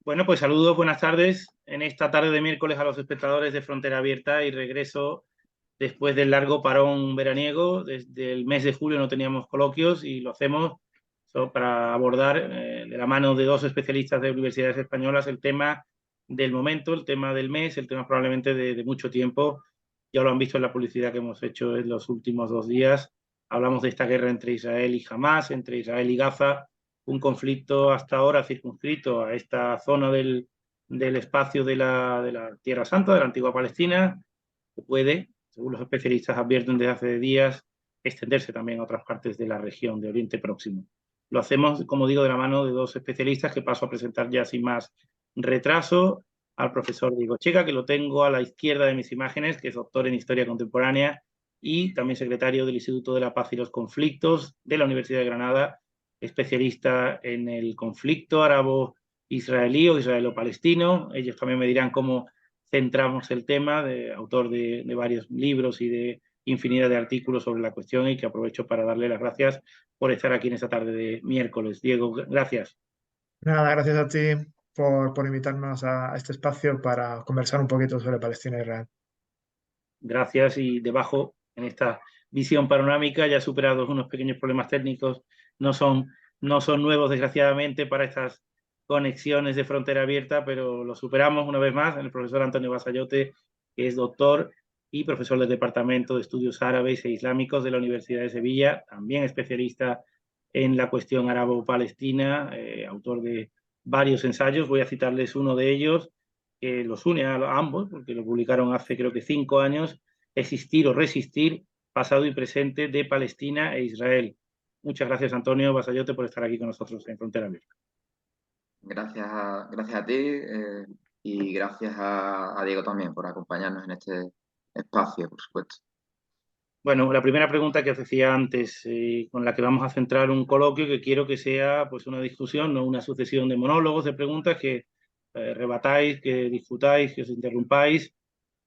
Bueno, pues saludos, buenas tardes. En esta tarde de miércoles a los espectadores de Frontera Abierta y regreso después del largo parón veraniego. Desde el mes de julio no teníamos coloquios y lo hacemos para abordar de la mano de dos especialistas de universidades españolas el tema del momento, el tema del mes, el tema probablemente de mucho tiempo. Ya lo han visto en la publicidad que hemos hecho en los últimos 2 días. Hablamos de esta guerra entre Israel y Hamás, entre Israel y Gaza, un conflicto hasta ahora circunscrito a esta zona del espacio de la Tierra Santa, de la antigua Palestina, que puede, según los especialistas advierten desde hace días, extenderse también a otras partes de la región de Oriente Próximo. Lo hacemos, como digo, de la mano de dos especialistas que paso a presentar ya sin más retraso al profesor Diego Checa, que lo tengo a la izquierda de mis imágenes, que es doctor en Historia Contemporánea y también secretario del Instituto de la Paz y los Conflictos de la Universidad de Granada, especialista en el conflicto árabo-israelí o israelo-palestino. Ellos también me dirán cómo centramos el tema, autor de varios libros y de infinidad de artículos sobre la cuestión, y que aprovecho para darle las gracias por estar aquí en esta tarde de miércoles. Diego, gracias. Nada, gracias a ti por invitarnos a este espacio para conversar un poquito sobre Palestina e Israel. Gracias, y debajo, en esta visión panorámica, ya superados unos pequeños problemas técnicos, no son, no son nuevos desgraciadamente para estas conexiones de frontera abierta, pero lo superamos una vez más, el profesor Antonio Basayote, que es doctor y profesor del Departamento de Estudios Árabes e Islámicos de la Universidad de Sevilla, también especialista en la cuestión arabo-palestina, autor de varios ensayos. Voy a citarles uno de ellos, que los une a ambos, porque lo publicaron hace creo que 5 años: Existir o resistir, pasado y presente de Palestina e Israel. Muchas gracias, Antonio Basayote, por estar aquí con nosotros en Frontera Abierta. Gracias a ti, y gracias a Diego también por acompañarnos en este espacio, por supuesto. Bueno, la primera pregunta que os decía antes, con la que vamos a centrar un coloquio, que quiero que sea pues una discusión, no una sucesión de monólogos, de preguntas que rebatáis, que discutáis, que os interrumpáis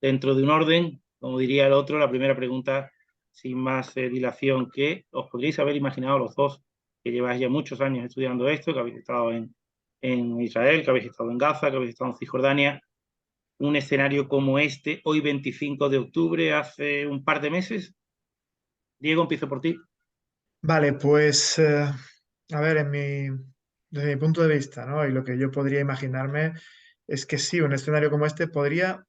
dentro de un orden. Como diría el otro, la primera pregunta, sin más dilación, que os podríais haber imaginado los dos, que lleváis ya muchos años estudiando esto, que habéis estado en Israel, que habéis estado en Gaza, que habéis estado en Cisjordania, un escenario como este, hoy 25 de octubre, hace un par de meses. Diego, empiezo por ti. Vale, pues a ver, desde mi punto de vista, ¿no? Y lo que yo podría imaginarme es que sí, un escenario como este podría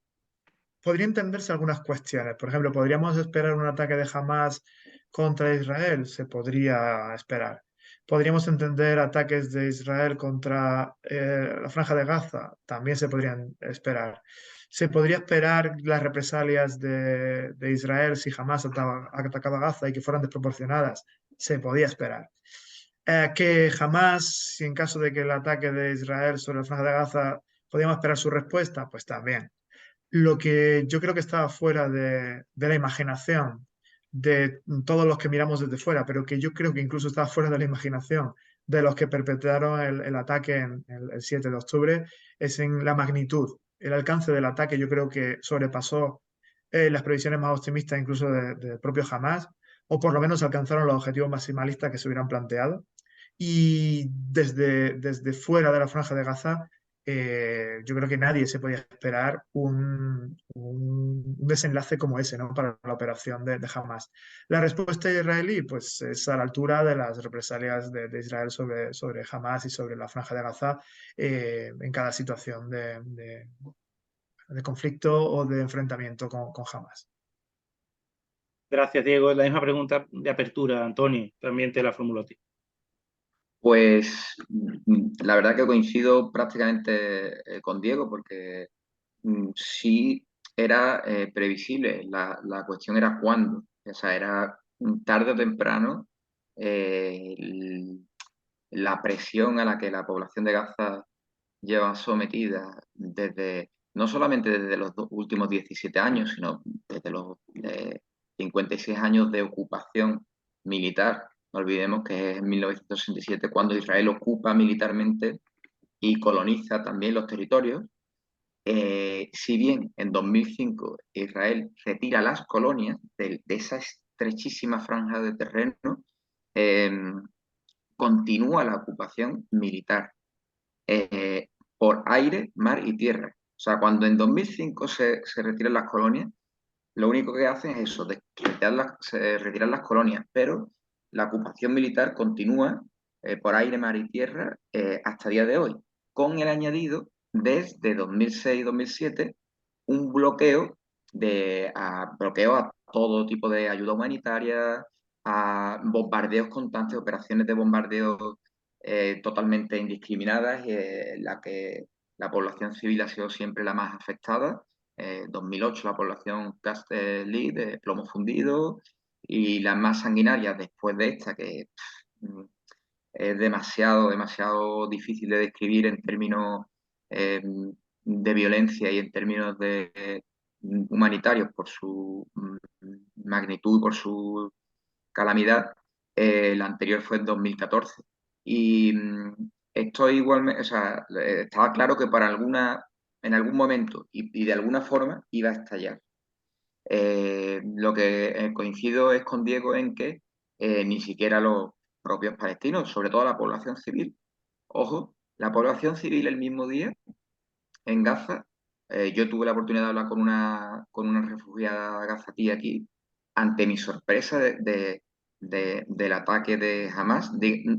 entenderse algunas cuestiones. Por ejemplo, ¿podríamos esperar un ataque de Hamas contra Israel? Se podría esperar. ¿Podríamos entender ataques de Israel contra la Franja de Gaza? También se podrían esperar. ¿Se podría esperar las represalias de Israel si Hamas atacaba Gaza y que fueran desproporcionadas? Se podía esperar. Que Hamas, si en caso de que el ataque de Israel sobre la Franja de Gaza, podíamos esperar su respuesta, pues también. Lo que yo creo que estaba fuera de la imaginación de todos los que miramos desde fuera, pero que yo creo que incluso estaba fuera de la imaginación de los que perpetraron el ataque en el 7 de octubre, es en la magnitud. El alcance del ataque yo creo que sobrepasó las previsiones más optimistas incluso del propio Hamas, o por lo menos alcanzaron los objetivos maximalistas que se hubieran planteado. Y desde fuera de la Franja de Gaza, yo creo que nadie se podía esperar un desenlace como ese, ¿no? Para la operación de Hamas. La respuesta israelí, pues es a la altura de las represalias de Israel sobre Hamas y sobre la Franja de Gaza en cada situación de conflicto o de enfrentamiento con Hamas. Gracias, Diego. La misma pregunta de apertura, Antonio, también te la formulo a ti. Pues la verdad que coincido prácticamente con Diego, porque sí era previsible, la cuestión era cuándo, o sea, era tarde o temprano eh, el- la presión a la que la población de Gaza lleva sometida desde, no solamente desde los últimos 17 años, sino desde los 56 años de ocupación militar. No olvidemos que es en 1967 cuando Israel ocupa militarmente y coloniza también los territorios. Si bien en 2005 Israel retira las colonias de esa estrechísima franja de terreno, eh, continúa la ocupación militar. Eh, por aire, mar y tierra. O sea, cuando en 2005 se retiran las colonias, lo único que hacen es eso, se retiran las colonias, pero la ocupación militar continúa por aire, mar y tierra hasta el día de hoy, con el añadido desde 2006-2007 un bloqueo a todo tipo de ayuda humanitaria, a bombardeos constantes, operaciones de bombardeo totalmente indiscriminadas, en la que la población civil ha sido siempre la más afectada. 2008 la población Castellí de plomo fundido y las más sanguinarias después de esta, que es demasiado difícil de describir en términos de violencia y en términos de humanitarios por su magnitud, por su calamidad. La anterior fue en 2014. Y esto igualmente, o sea, estaba claro que en algún momento y de alguna forma iba a estallar. Lo que coincido es con Diego en que ni siquiera los propios palestinos, sobre todo la población civil, ojo, la población civil el mismo día en Gaza, yo tuve la oportunidad de hablar con una refugiada gazatí aquí, ante mi sorpresa del ataque de Hamas,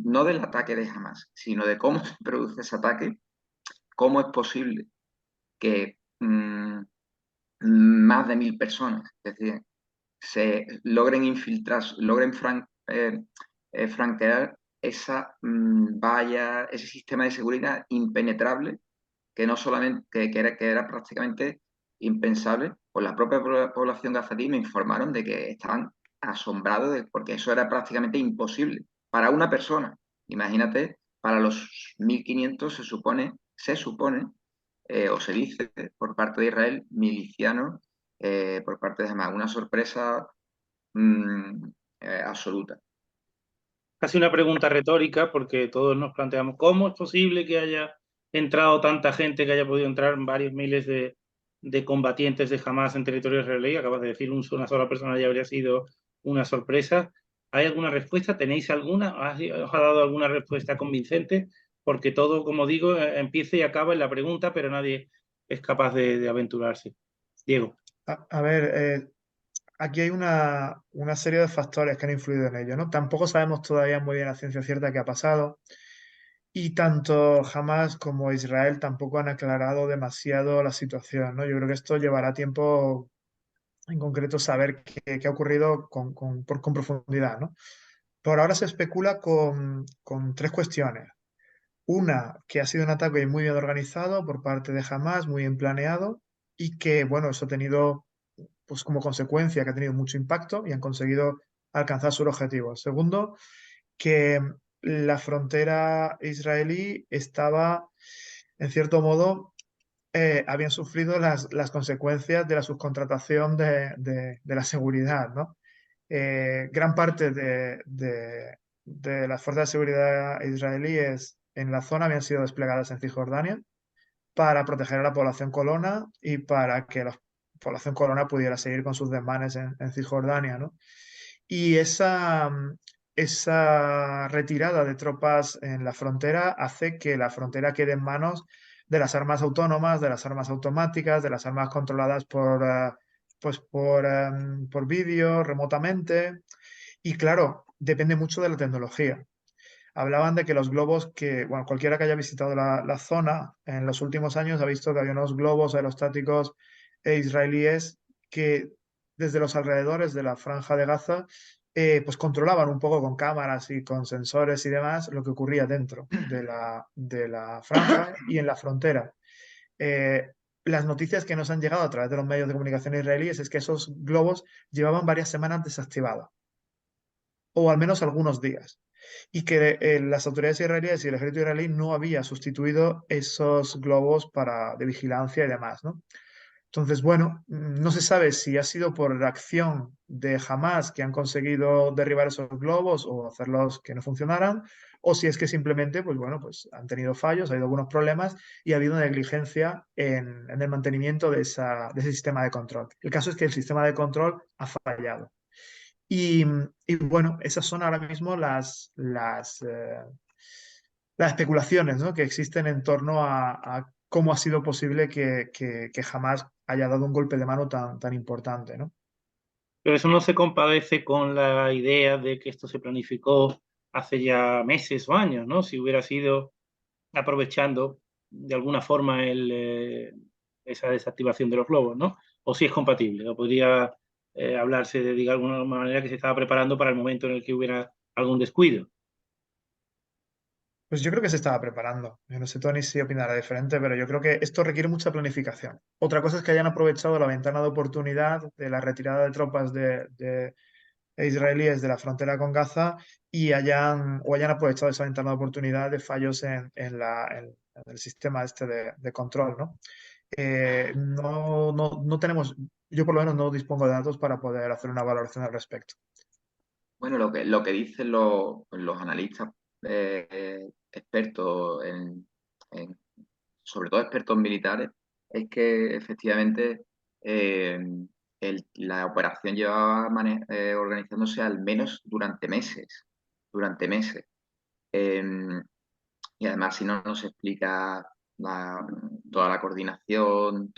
no del ataque de Hamas, sino de cómo se produce ese ataque, cómo es posible que más de 1.000 personas, es decir, se logren infiltrar, franquear esa valla, ese sistema de seguridad impenetrable que no solamente que era prácticamente impensable. Por la propia población gazatí me informaron de que estaban asombrados porque eso era prácticamente imposible para una persona. Imagínate, para los 1.500 se supone o se dice por parte de Israel, milicianos por parte de Hamas. Una sorpresa mm, absoluta. Casi una pregunta retórica, porque todos nos planteamos cómo es posible que haya entrado tanta gente, que haya podido entrar varios miles de combatientes de Hamas en territorio israelí. Acabas de decir una sola persona ya habría sido una sorpresa. ¿Hay alguna respuesta? ¿Tenéis alguna? ¿Os ha dado alguna respuesta convincente? Porque todo, como digo, empieza y acaba en la pregunta, pero nadie es capaz de aventurarse. Diego. A ver, aquí hay una serie de factores que han influido en ello, ¿no? Tampoco sabemos todavía muy bien a ciencia cierta qué ha pasado y tanto Hamas como Israel tampoco han aclarado demasiado la situación, ¿no? Yo creo que esto llevará tiempo en concreto saber qué ha ocurrido con profundidad, ¿no? Por ahora se especula con tres cuestiones. Una, que ha sido un ataque muy bien organizado por parte de Hamas, muy bien planeado y que, bueno, eso ha tenido pues como consecuencia que ha tenido mucho impacto y han conseguido alcanzar sus objetivos. Segundo, que la frontera israelí estaba, en cierto modo, habían sufrido las consecuencias de la subcontratación de la seguridad, ¿no? Gran parte de las fuerzas de seguridad israelíes en la zona habían sido desplegadas en Cisjordania para proteger a la población colona y para que la población colona pudiera seguir con sus desmanes en Cisjordania, ¿no? Y esa retirada de tropas en la frontera hace que la frontera quede en manos de las armas autónomas, de las armas automáticas, de las armas controladas por vídeo, remotamente. Y claro, depende mucho de la tecnología. Hablaban de que los globos bueno, cualquiera que haya visitado la zona en los últimos años ha visto que había unos globos aerostáticos israelíes que desde los alrededores de la franja de Gaza pues controlaban un poco con cámaras y con sensores y demás lo que ocurría dentro de la franja y en la frontera. Eh, las noticias que nos han llegado a través de los medios de comunicación israelíes es que esos globos llevaban varias semanas desactivados, o al menos algunos días, y que las autoridades israelíes y el ejército israelí no había sustituido esos globos de vigilancia y demás, ¿no? Entonces, bueno, no se sabe si ha sido por la acción de Hamas que han conseguido derribar esos globos o hacerlos que no funcionaran, o si es que simplemente, pues bueno, pues han tenido fallos, ha habido algunos problemas y ha habido negligencia en el mantenimiento de ese sistema de control. El caso es que el sistema de control ha fallado. Y bueno, esas son ahora mismo las especulaciones, ¿no?, que existen en torno a cómo ha sido posible que Hamás haya dado un golpe de mano tan importante, ¿no? Pero eso no se compadece con la idea de que esto se planificó hace ya meses o años, ¿no? Si hubiera sido aprovechando de alguna forma esa desactivación de los globos, ¿no? O si es compatible, o podría hablarse de alguna manera que se estaba preparando para el momento en el que hubiera algún descuido. Pues yo creo que se estaba preparando. Yo no sé, Tony, si opinará diferente, pero yo creo que esto requiere mucha planificación. Otra cosa es que hayan aprovechado la ventana de oportunidad de la retirada de tropas de israelíes de la frontera con Gaza y hayan aprovechado esa ventana de oportunidad de fallos en el sistema este de control, ¿no? No tenemos, yo por lo menos no dispongo de datos para poder hacer una valoración al respecto. Bueno, lo que dicen los analistas expertos sobre todo expertos militares, es que efectivamente eh, la operación llevaba organizándose al menos durante meses, durante meses. Eh, y además, si no nos explica toda la coordinación,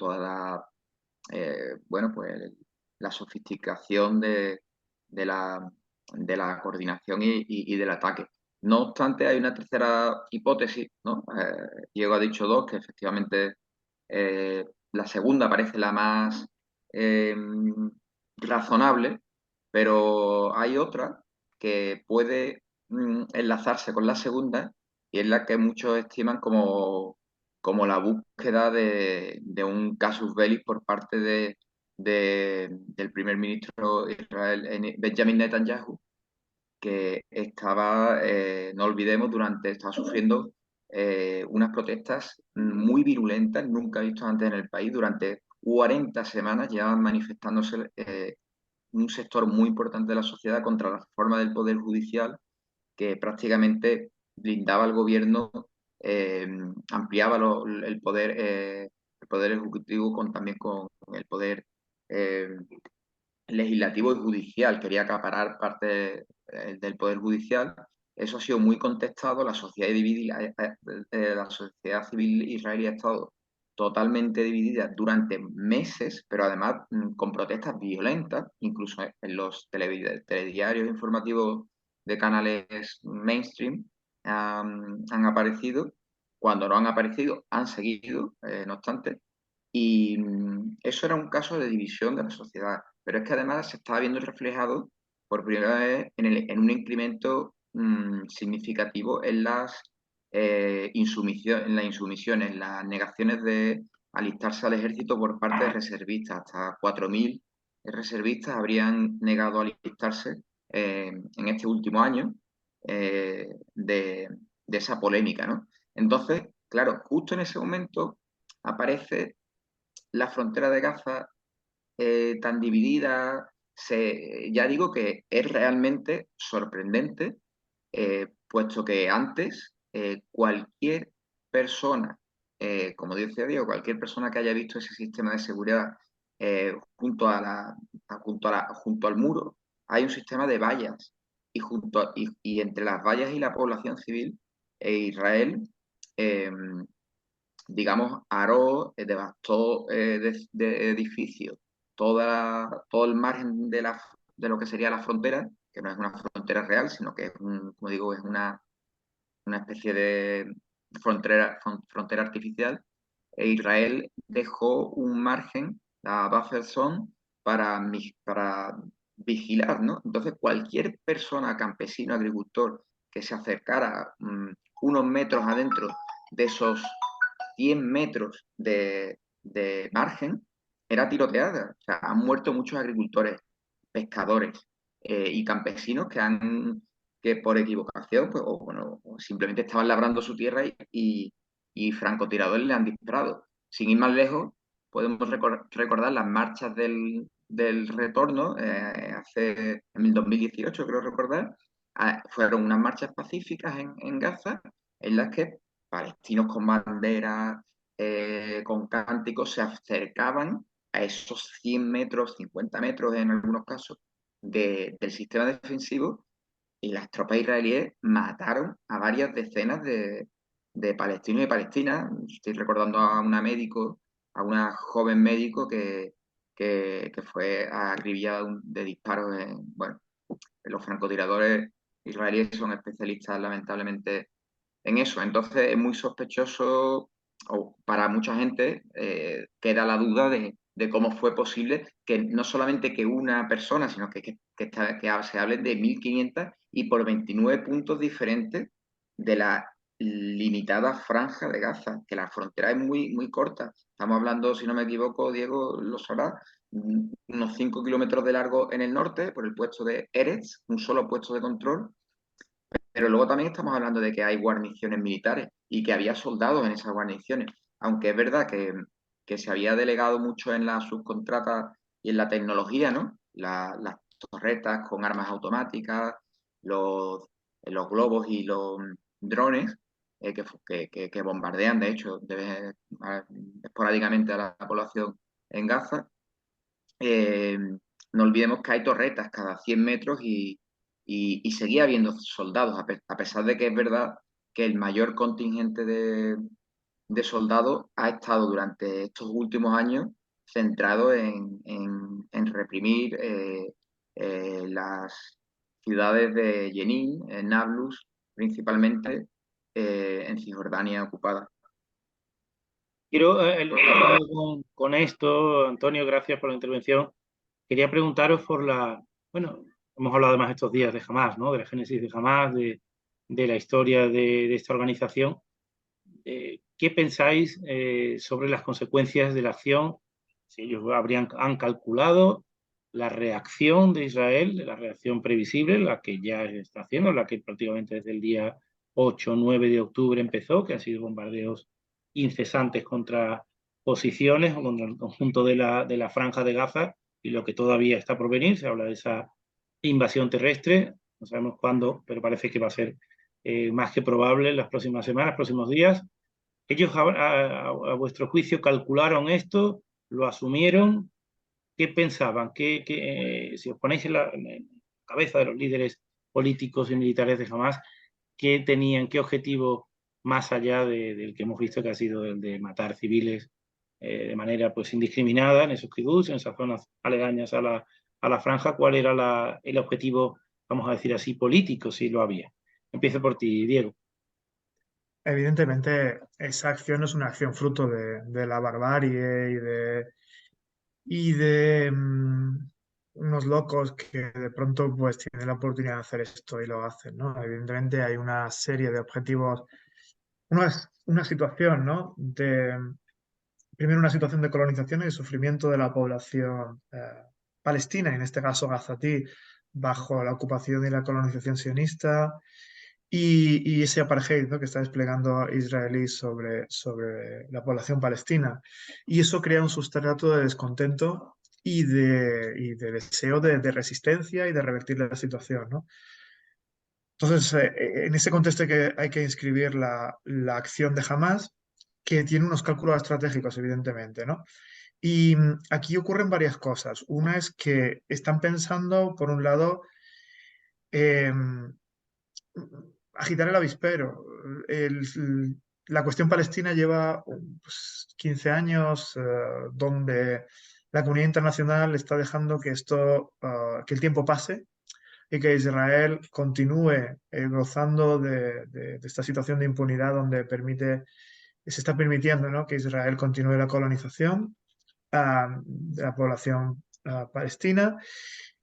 bueno, pues la sofisticación de la, de la coordinación y del ataque. No obstante, hay una tercera hipótesis, ¿no? Diego ha dicho dos, que efectivamente eh, la segunda parece la más eh, razonable, pero hay otra que puede enlazarse con la segunda y es la que muchos estiman como la búsqueda de un casus belli por parte del primer ministro Israel, Benjamin Netanyahu, que estaba, no olvidemos, estaba sufriendo unas protestas muy virulentas, nunca vistas antes en el país, durante 40 semanas ya manifestándose un sector muy importante de la sociedad contra la reforma del Poder Judicial que prácticamente blindaba al gobierno, eh, ampliaba el poder ejecutivo también con el poder eh, legislativo y judicial. Quería acaparar parte del poder judicial. Eso ha sido muy contestado. La sociedad dividida, la sociedad civil israelí ha estado totalmente dividida durante meses, pero además con protestas violentas, incluso en los telediarios informativos de canales mainstream han aparecido. Cuando no han aparecido, han seguido, no obstante. Y eso era un caso de división de la sociedad. Pero es que además se estaba viendo reflejado por primera vez en un incremento significativo en en las insumisiones, en las negaciones de alistarse al ejército por parte de reservistas. Hasta 4.000 reservistas habrían negado alistarse en este último año de esa polémica, ¿no? Entonces, claro, justo en ese momento aparece la frontera de Gaza tan dividida, ya digo que es realmente sorprendente, puesto que antes cualquier persona, como dice Diego, cualquier persona que haya visto ese sistema de seguridad junto al muro, hay un sistema de vallas y entre las vallas y la población civil, Israel eh, digamos, aró, devastó de edificios todo el margen de lo que sería la frontera, que no es una frontera real, sino que es como digo, es una especie de frontera artificial. E Israel dejó un margen, la buffer zone, para vigilar, ¿no? Entonces, cualquier persona, campesino, agricultor, que se acercara unos metros adentro de esos 100 metros de margen era tiroteada. O sea, han muerto muchos agricultores, pescadores y campesinos que por equivocación, pues, o, bueno, o simplemente estaban labrando su tierra y francotiradores le han disparado. Sin ir más lejos, podemos recordar las marchas del retorno, en el 2018, creo recordar, fueron unas marchas pacíficas en Gaza, en las que palestinos con banderas, con cánticos, se acercaban a esos 100 metros, 50 metros en algunos casos, del sistema defensivo y las tropas israelíes mataron a varias decenas de palestinos y palestinas. Estoy recordando a a una joven médico que fue acribillada de disparos bueno, los francotiradores israelíes son especialistas lamentablemente en eso. Entonces es muy sospechoso, o para mucha gente queda la duda de cómo fue posible que no solamente que una persona, sino que se hable de 1.500 y por 29 puntos diferentes de la limitada franja de Gaza, que la frontera es muy corta. Estamos hablando, si no me equivoco, Diego lo sabrá, unos 5 kilómetros de largo en el norte, por el puesto de Erez, un solo puesto de control, pero luego también estamos hablando de que hay guarniciones militares y que había soldados en esas guarniciones, aunque es verdad que se había delegado mucho en la subcontrata y en la tecnología, ¿no? Las torretas con armas automáticas, los globos y los drones que bombardean, de hecho, esporádicamente a la población en Gaza. No olvidemos que hay torretas cada 100 metros y seguía habiendo soldados, a pesar de que es verdad que el mayor contingente de soldados ha estado durante estos últimos años centrado en reprimir las ciudades de Jenin, en Nablus, principalmente en Cisjordania ocupada. Quiero, con esto, Antonio, gracias por la intervención. Quería preguntaros bueno, hemos hablado además estos días de Hamás, ¿no? De la génesis de Hamás, de la historia de esta organización. ¿Qué pensáis sobre las consecuencias de la acción? Si ellos han calculado la reacción de Israel, la reacción previsible, la que ya está haciendo, la que prácticamente desde el día 8 o 9 de octubre empezó, que han sido bombardeos incesantes contra posiciones o contra el conjunto de la franja de Gaza, y lo que todavía está por venir. Se habla de esa invasión terrestre, no sabemos cuándo, pero parece que va a ser más que probable en las próximas semanas, próximos días. Ellos, a vuestro juicio, calcularon esto, lo asumieron. ¿Qué pensaban? Si os ponéis en la cabeza de los líderes políticos y militares de Hamás, ¿qué tenían, qué objetivo más allá del que hemos visto, que ha sido el de matar civiles de manera pues indiscriminada en esos kibbutz, en esas zonas aledañas a la franja? ¿Cuál era el objetivo, vamos a decir así, político, si lo había? Empiezo por ti, Diego. Evidentemente, esa acción es una acción fruto de la barbarie y de unos locos que de pronto pues tienen la oportunidad de hacer esto y lo hacen, ¿no? Evidentemente hay una serie de objetivos, una situación, ¿no? Primero una situación de colonización y de sufrimiento de la población palestina, en este caso gazatí, bajo la ocupación y la colonización sionista, y ese apartheid, ¿no?, que está desplegando israelí sobre la población palestina. Y eso crea un sustrato de descontento y de deseo de resistencia y de revertir la situación, ¿no? Entonces, en ese contexto hay que inscribir la acción de Hamas, que tiene unos cálculos estratégicos, evidentemente, ¿no? Y aquí ocurren varias cosas. Una es que están pensando, por un lado, agitar el avispero. La cuestión palestina lleva pues, 15 años donde la comunidad internacional está dejando que que el tiempo pase y que Israel continúe gozando de esta situación de impunidad donde se está permitiendo, ¿no?, que Israel continúe la colonización de la población palestina.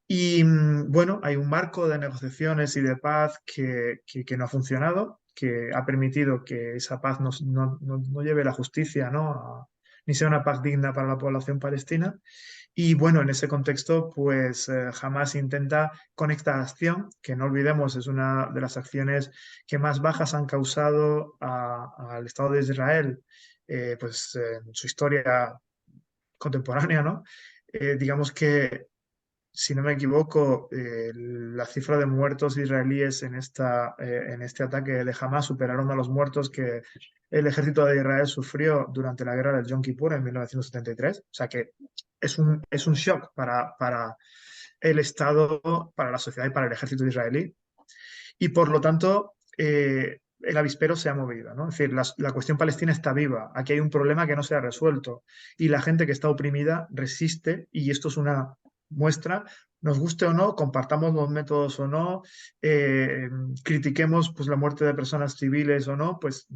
Y bueno, hay un marco de negociaciones y de paz que no ha funcionado, que ha permitido que esa paz no lleve la justicia, ¿no? Ni sea una paz digna para la población palestina. Y bueno, en ese contexto, pues Hamas intenta con esta acción, que no olvidemos es una de las acciones que más bajas han causado al Estado de Israel, pues en su historia contemporánea, ¿no? Digamos que, si no me equivoco, la cifra de muertos israelíes en este ataque de Hamas superaron a los muertos que el ejército de Israel sufrió durante la guerra del Yom Kippur en 1973. O sea que es un shock para el Estado, para la sociedad y para el ejército israelí. Y por lo tanto, el avispero se ha movido, ¿no? Es decir, la cuestión palestina está viva, aquí hay un problema que no se ha resuelto y la gente que está oprimida resiste y esto es una muestra, nos guste o no, compartamos los métodos o no, eh, critiquemos pues, la muerte de personas civiles o no, pues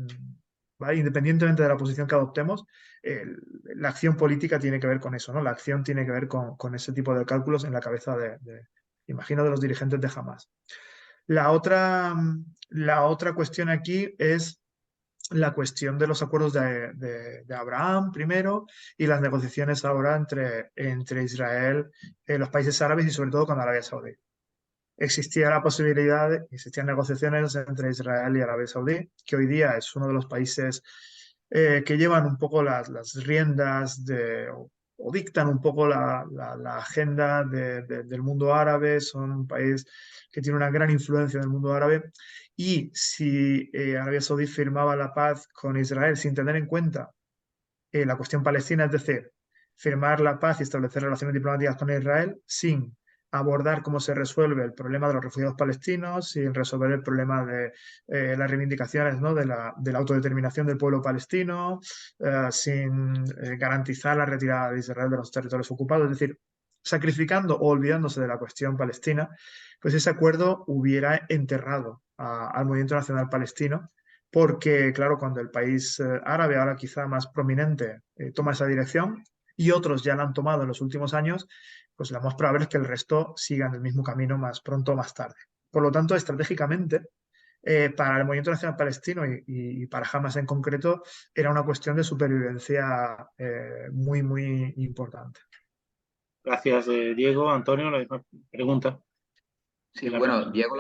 ¿vale? Independientemente de la posición que adoptemos, la acción política tiene que ver con eso, ¿no? La acción tiene que ver con ese tipo de cálculos en la cabeza imagino, de los dirigentes de Hamas. La otra, la otra cuestión aquí es la cuestión de los acuerdos de Abraham primero y las negociaciones ahora entre Israel, los países árabes y sobre todo con Arabia Saudí. Existía la posibilidad, existían negociaciones entre Israel y Arabia Saudí, que hoy día es uno de los países que llevan un poco las riendas o dictan un poco la agenda del mundo árabe, son un país que tiene una gran influencia en el mundo árabe. Y si Arabia Saudí firmaba la paz con Israel sin tener en cuenta la cuestión palestina, es decir, firmar la paz y establecer relaciones diplomáticas con Israel sin abordar cómo se resuelve el problema de los refugiados palestinos, sin resolver el problema de las reivindicaciones, ¿no? de la autodeterminación del pueblo palestino, sin garantizar la retirada de Israel de los territorios ocupados, es decir, sacrificando o olvidándose de la cuestión palestina, pues ese acuerdo hubiera enterrado al movimiento nacional palestino porque, claro, cuando el país árabe, ahora quizá más prominente, toma esa dirección y otros ya la han tomado en los últimos años, pues lo más probable es que el resto sigan el mismo camino más pronto o más tarde. Por lo tanto, estratégicamente, para el movimiento nacional palestino y para Hamas en concreto, era una cuestión de supervivencia muy, muy importante. Gracias, Diego. Antonio, la misma pregunta Sí, de la bueno, persona. Diego,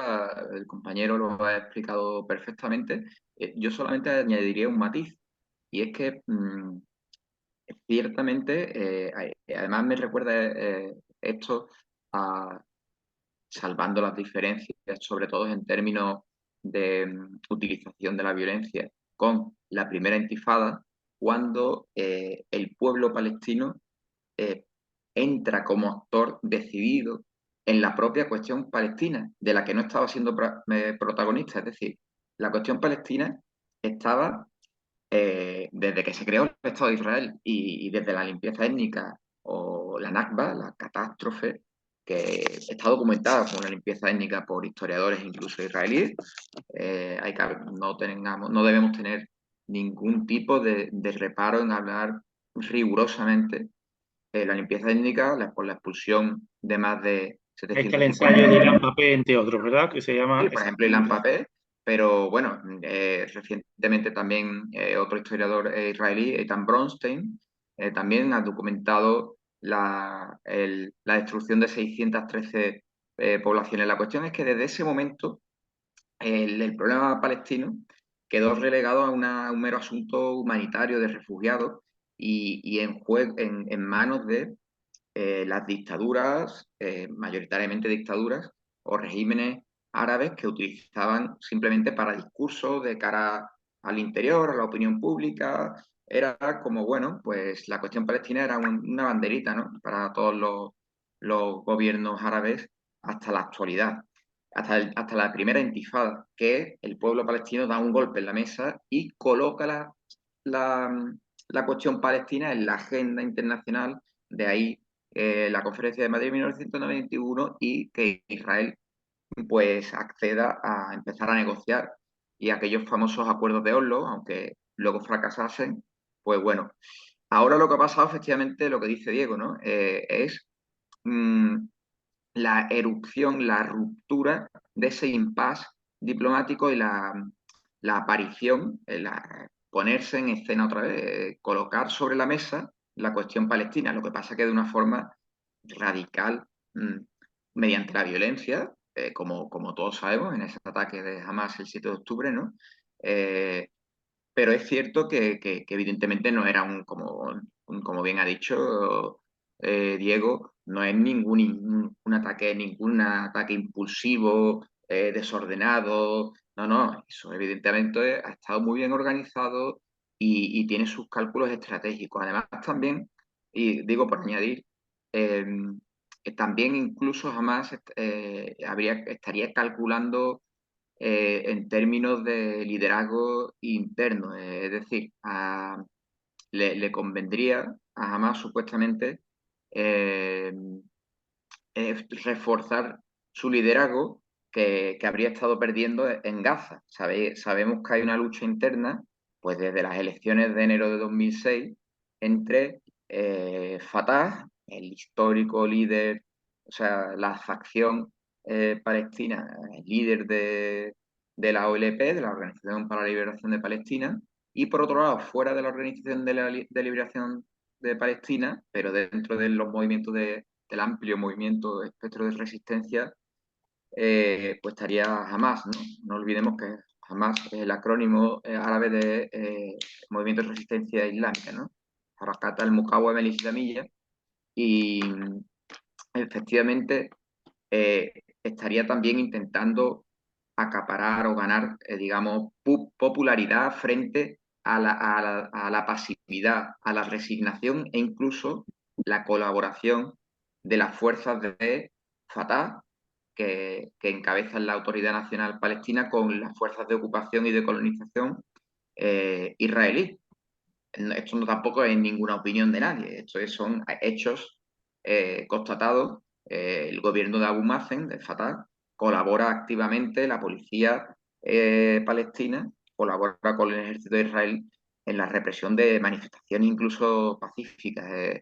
el compañero, lo ha explicado perfectamente. Yo solamente añadiría un matiz, y es que ciertamente, además me recuerda esto a, salvando las diferencias, sobre todo en términos de utilización de la violencia, con la primera intifada, cuando el pueblo palestino eh, entra como actor decidido en la propia cuestión palestina, de la que no estaba siendo protagonista. Es decir, la cuestión palestina estaba, desde que se creó el Estado de Israel y desde la limpieza étnica o la Nakba, la catástrofe, que está documentada como una limpieza étnica por historiadores incluso israelíes, no debemos tener ningún tipo de reparo en hablar rigurosamente la limpieza étnica por la expulsión de más de Este es el 750 ensayo de Ilan Pappé, entre otros, ¿verdad? Que se llama por ejemplo, Ilan exactamente. Pappé, pero bueno, recientemente también otro historiador israelí, Eitan Bronstein, también ha documentado la destrucción de 613 poblaciones. La cuestión es que desde ese momento el problema palestino quedó relegado a un mero asunto humanitario de refugiados y en manos de las dictaduras, mayoritariamente dictaduras o regímenes árabes que utilizaban simplemente para discursos de cara al interior, a la opinión pública. Era como, bueno, pues la cuestión palestina era una banderita, ¿no? Para todos los gobiernos árabes hasta la actualidad, hasta la primera intifada, que el pueblo palestino da un golpe en la mesa y coloca la, la cuestión palestina en la agenda internacional. De ahí la Conferencia de Madrid de 1991 y que Israel pues acceda a empezar a negociar. Y aquellos famosos acuerdos de Oslo, aunque luego fracasasen, pues bueno. Ahora lo que ha pasado, efectivamente, lo que dice Diego, ¿no? Es mm, la erupción, la ruptura de ese impasse diplomático y la aparición, ponerse en escena otra vez, colocar sobre la mesa la cuestión palestina. Lo que pasa que de una forma radical, mediante la violencia, como todos sabemos, en ese ataque de Hamas el 7 de octubre, ¿no? Eh, pero es cierto que evidentemente no era como bien ha dicho Diego, no es ningún ataque impulsivo, desordenado. No, no, eso evidentemente ha estado muy bien organizado y tiene sus cálculos estratégicos. Además, también, y digo por añadir, eh, también incluso jamás estaría calculando en términos de liderazgo interno. Es decir, le convendría a Hamas supuestamente eh, reforzar su liderazgo que habría estado perdiendo en Gaza. Sabemos que hay una lucha interna, pues desde las elecciones de enero de 2006, entre Fatah, el histórico líder, o sea, la facción palestina, el líder de la OLP, de la Organización para la Liberación de Palestina, y por otro lado, fuera de la Organización de Liberación de Palestina, pero dentro de los movimientos del amplio movimiento espectro de resistencia, pues estaría Hamas, ¿no? No olvidemos que Hamas es el acrónimo árabe de Movimiento de Resistencia Islámica, ¿no? Harakat al-Muqawama al-Islamiyya, y efectivamente estaría también intentando acaparar o ganar, digamos, popularidad frente a la pasividad, a la resignación e incluso la colaboración de las fuerzas de Fatah, que encabezan la Autoridad Nacional Palestina, con las fuerzas de ocupación y de colonización israelí. Esto no tampoco es ninguna opinión de nadie, son hechos constatados. El gobierno de Abu Mazen, de Fatah, colabora activamente, la policía palestina colabora con el ejército de Israel en la represión de manifestaciones incluso pacíficas.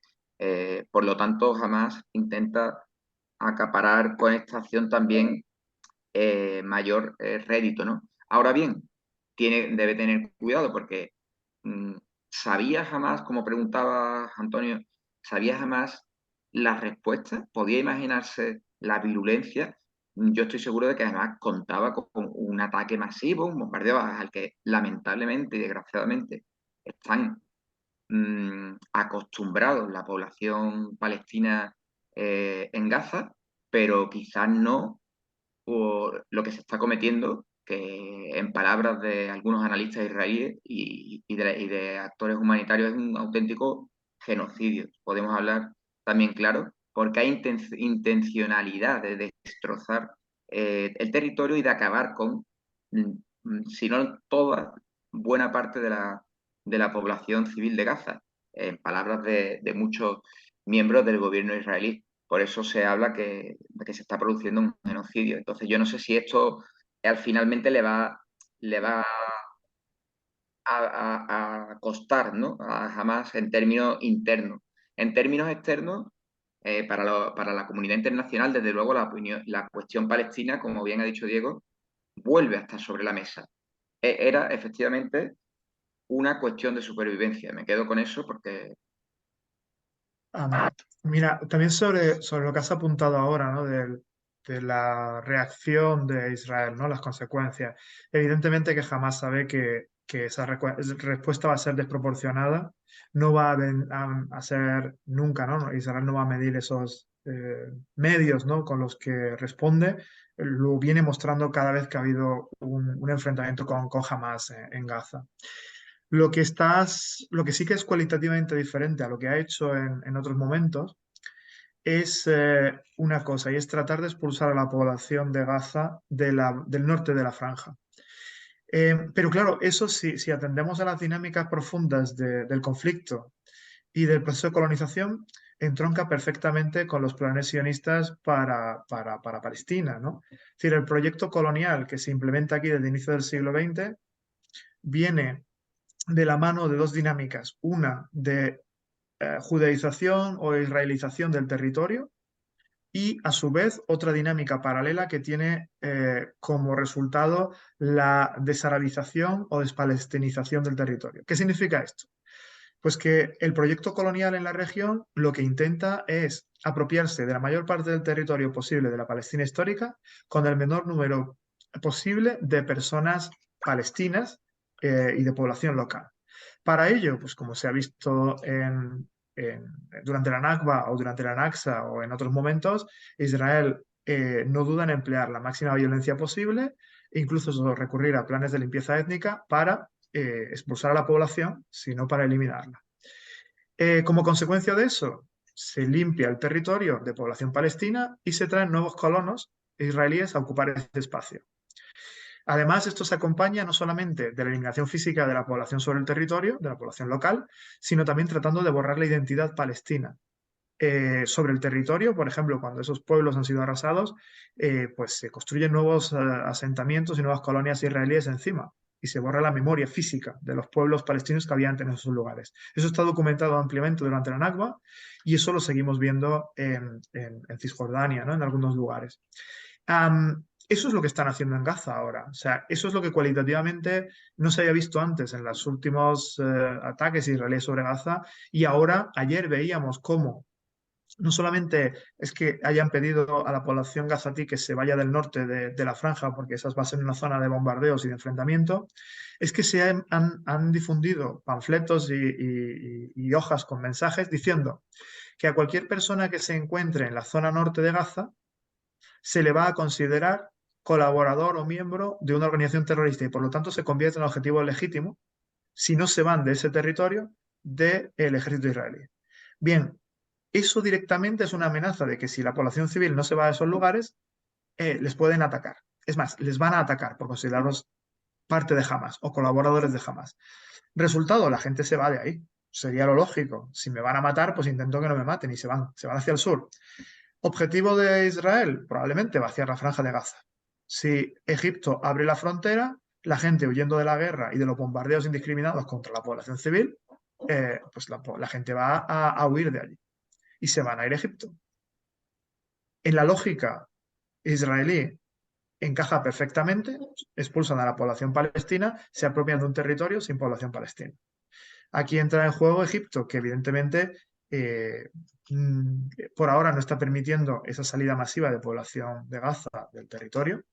Por lo tanto, Hamas intenta acaparar con esta acción también mayor rédito, ¿no? Ahora bien, debe tener cuidado porque ¿sabía jamás, como preguntaba Antonio, sabía jamás las respuestas? ¿Podía imaginarse la virulencia? Yo estoy seguro de que además contaba con un ataque masivo, un bombardeo al que lamentablemente y desgraciadamente están acostumbrados la población palestina en Gaza, pero quizás no por lo que se está cometiendo, que en palabras de algunos analistas israelíes y de actores humanitarios es un auténtico genocidio. Podemos hablar también, claro, porque hay intencionalidad de destrozar el territorio y de acabar con, si no toda, buena parte de la población civil de Gaza, en palabras de muchos miembros del gobierno israelí. Por eso se habla de que se está produciendo un genocidio. Entonces yo no sé si esto finalmente le va a costar, ¿no? A Hamas en términos internos. En términos externos, para la comunidad internacional, desde luego la cuestión palestina, como bien ha dicho Diego, vuelve a estar sobre la mesa. Era efectivamente una cuestión de supervivencia. Me quedo con eso porque... Mira, también sobre lo que has apuntado ahora, ¿no? De la reacción de Israel, ¿no? Las consecuencias. Evidentemente que jamás sabe que esa respuesta va a ser desproporcionada, no va a ser nunca, ¿no? Israel no va a medir esos medios, ¿no? Con los que responde. Lo viene mostrando cada vez que ha habido un enfrentamiento con Hamas en Gaza. Lo que sí que es cualitativamente diferente a lo que ha hecho en otros momentos es una cosa, y es tratar de expulsar a la población de Gaza del norte de la franja. Pero claro, eso sí, si atendemos a las dinámicas profundas del conflicto y del proceso de colonización, entronca perfectamente con los planes sionistas para Palestina, ¿no? Es decir, el proyecto colonial que se implementa aquí desde el inicio del siglo XX viene de la mano de dos dinámicas, una de judaización o israelización del territorio y a su vez otra dinámica paralela que tiene como resultado la desarabización o despalestinización del territorio. ¿Qué significa esto? Pues que el proyecto colonial en la región lo que intenta es apropiarse de la mayor parte del territorio posible de la Palestina histórica con el menor número posible de personas palestinas y de población local. Para ello, pues como se ha visto durante la Nakba o durante la Naksa o en otros momentos, Israel no duda en emplear la máxima violencia posible, incluso recurrir a planes de limpieza étnica para expulsar a la población, sino para eliminarla. Como consecuencia de eso, se limpia el territorio de población palestina y se traen nuevos colonos israelíes a ocupar este espacio. Además, esto se acompaña no solamente de la eliminación física de la población sobre el territorio, de la población local, sino también tratando de borrar la identidad palestina. Sobre el territorio, por ejemplo, cuando esos pueblos han sido arrasados, pues se construyen nuevos asentamientos y nuevas colonias israelíes encima y se borra la memoria física de los pueblos palestinos que habían en esos lugares. Eso está documentado ampliamente durante la Nakba y eso lo seguimos viendo en Cisjordania, ¿no? En algunos lugares. Eso es lo que están haciendo en Gaza ahora. O sea, eso es lo que cualitativamente no se había visto antes en los últimos ataques israelíes sobre Gaza. Y ahora, ayer veíamos cómo no solamente es que hayan pedido a la población gazatí que se vaya del norte de la franja, porque esa va a ser una zona de bombardeos y de enfrentamiento, es que se han difundido panfletos y hojas con mensajes diciendo que a cualquier persona que se encuentre en la zona norte de Gaza se le va a considerar colaborador o miembro de una organización terrorista y por lo tanto se convierte en objetivo legítimo si no se van de ese territorio del ejército israelí. Bien, eso directamente es una amenaza de que si la población civil no se va a esos lugares, les pueden atacar. Es más, les van a atacar por considerarlos parte de Hamas o colaboradores de Hamas. Resultado, la gente se va de ahí. Sería lo lógico. Si me van a matar, pues intento que no me maten y se van hacia el sur. Objetivo de Israel, probablemente vaciar la franja de Gaza. Si Egipto abre la frontera, la gente huyendo de la guerra y de los bombardeos indiscriminados contra la población civil, pues la gente va a huir de allí y se van a ir a Egipto. En la lógica israelí encaja perfectamente, expulsan a la población palestina, se apropian de un territorio sin población palestina. Aquí entra en juego Egipto, que evidentemente por ahora no está permitiendo esa salida masiva de población de Gaza del territorio,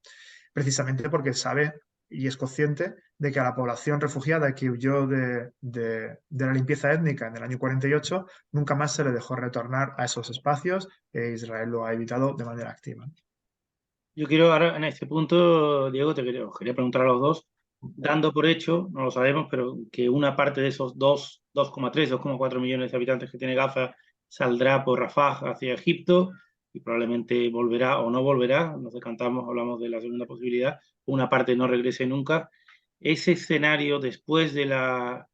precisamente porque sabe y es consciente de que a la población refugiada que huyó de la limpieza étnica en el año 48 nunca más se le dejó retornar a esos espacios e Israel lo ha evitado de manera activa. Yo quiero ahora en este punto, Diego, os quería preguntar a los dos, dando por hecho, no lo sabemos, pero que una parte de esos 2,3, 2,4 millones de habitantes que tiene Gaza saldrá por Rafah hacia Egipto y probablemente volverá o no volverá, nos decantamos, hablamos de la segunda posibilidad, una parte no regrese nunca. Ese escenario después de la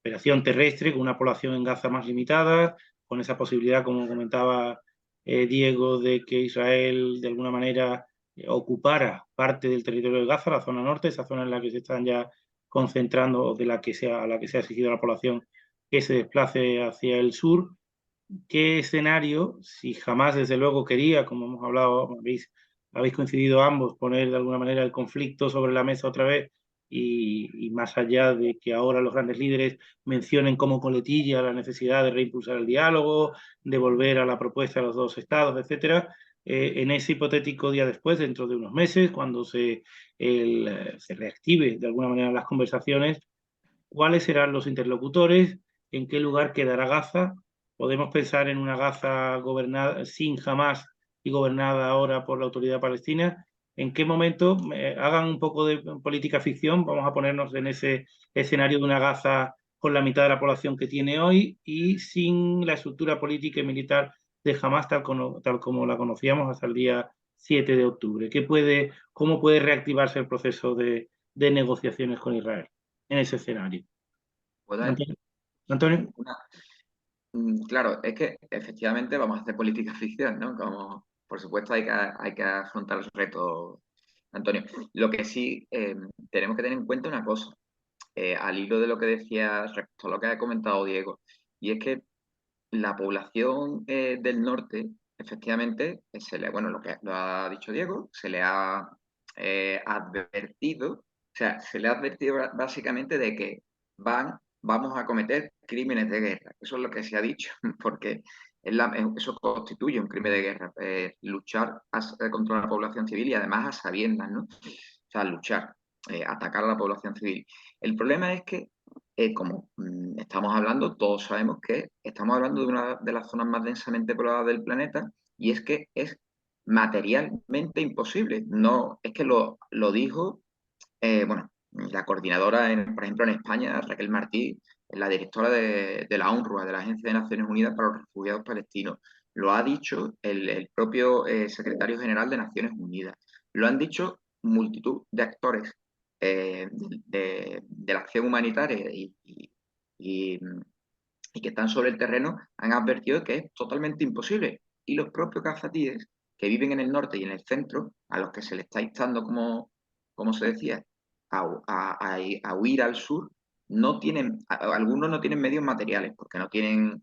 operación terrestre, con una población en Gaza más limitada, con esa posibilidad, como comentaba Diego, de que Israel de alguna manera ocupara parte del territorio de Gaza, la zona norte, esa zona en la que se están ya concentrando, o de la que a la que se ha exigido a la población que se desplace hacia el sur. ¿Qué escenario, si jamás desde luego quería, como hemos hablado, habéis coincidido ambos, poner de alguna manera el conflicto sobre la mesa otra vez y más allá de que ahora los grandes líderes mencionen como coletilla la necesidad de reimpulsar el diálogo, de volver a la propuesta de los dos estados, etcétera, en ese hipotético día después, dentro de unos meses, cuando se reactive de alguna manera las conversaciones, ¿cuáles serán los interlocutores? ¿En qué lugar quedará Gaza? Podemos pensar en una Gaza gobernada sin Hamas y gobernada ahora por la autoridad palestina. ¿En qué momento hagan un poco de política ficción? Vamos a ponernos en ese escenario de una Gaza con la mitad de la población que tiene hoy y sin la estructura política y militar de Hamas tal como la conocíamos hasta el día 7 de octubre. ¿Cómo puede reactivarse el proceso de negociaciones con Israel en ese escenario? ¿Puedo Antonio. Antonio. Claro, es que efectivamente vamos a hacer política ficción, ¿no? Como, por supuesto, hay que afrontar el reto, Antonio. Lo que sí tenemos que tener en cuenta una cosa, al hilo de lo que decías respecto a lo que ha comentado Diego, y es que la población del norte, efectivamente, bueno, lo que lo ha dicho Diego, se le ha advertido, o sea, se le ha advertido básicamente de que vamos a cometer crímenes de guerra. Eso es lo que se ha dicho, porque eso constituye un crimen de guerra, luchar contra la población civil y además a sabiendas, ¿no? O sea, luchar, atacar a la población civil. El problema es que como estamos hablando, todos sabemos que estamos hablando de una de las zonas más densamente pobladas del planeta y es que es materialmente imposible. No, es que lo dijo, bueno, la coordinadora, por ejemplo, en España, Raquel Martí, la directora de la UNRWA, de la Agencia de Naciones Unidas para los Refugiados Palestinos. Lo ha dicho el propio secretario general de Naciones Unidas. Lo han dicho multitud de actores de la acción humanitaria y, y que están sobre el terreno han advertido que es totalmente imposible. Y los propios gazatíes que viven en el norte y en el centro, a los que se les está instando, como se decía, a huir al sur, no tienen, algunos no tienen medios materiales, porque no tienen,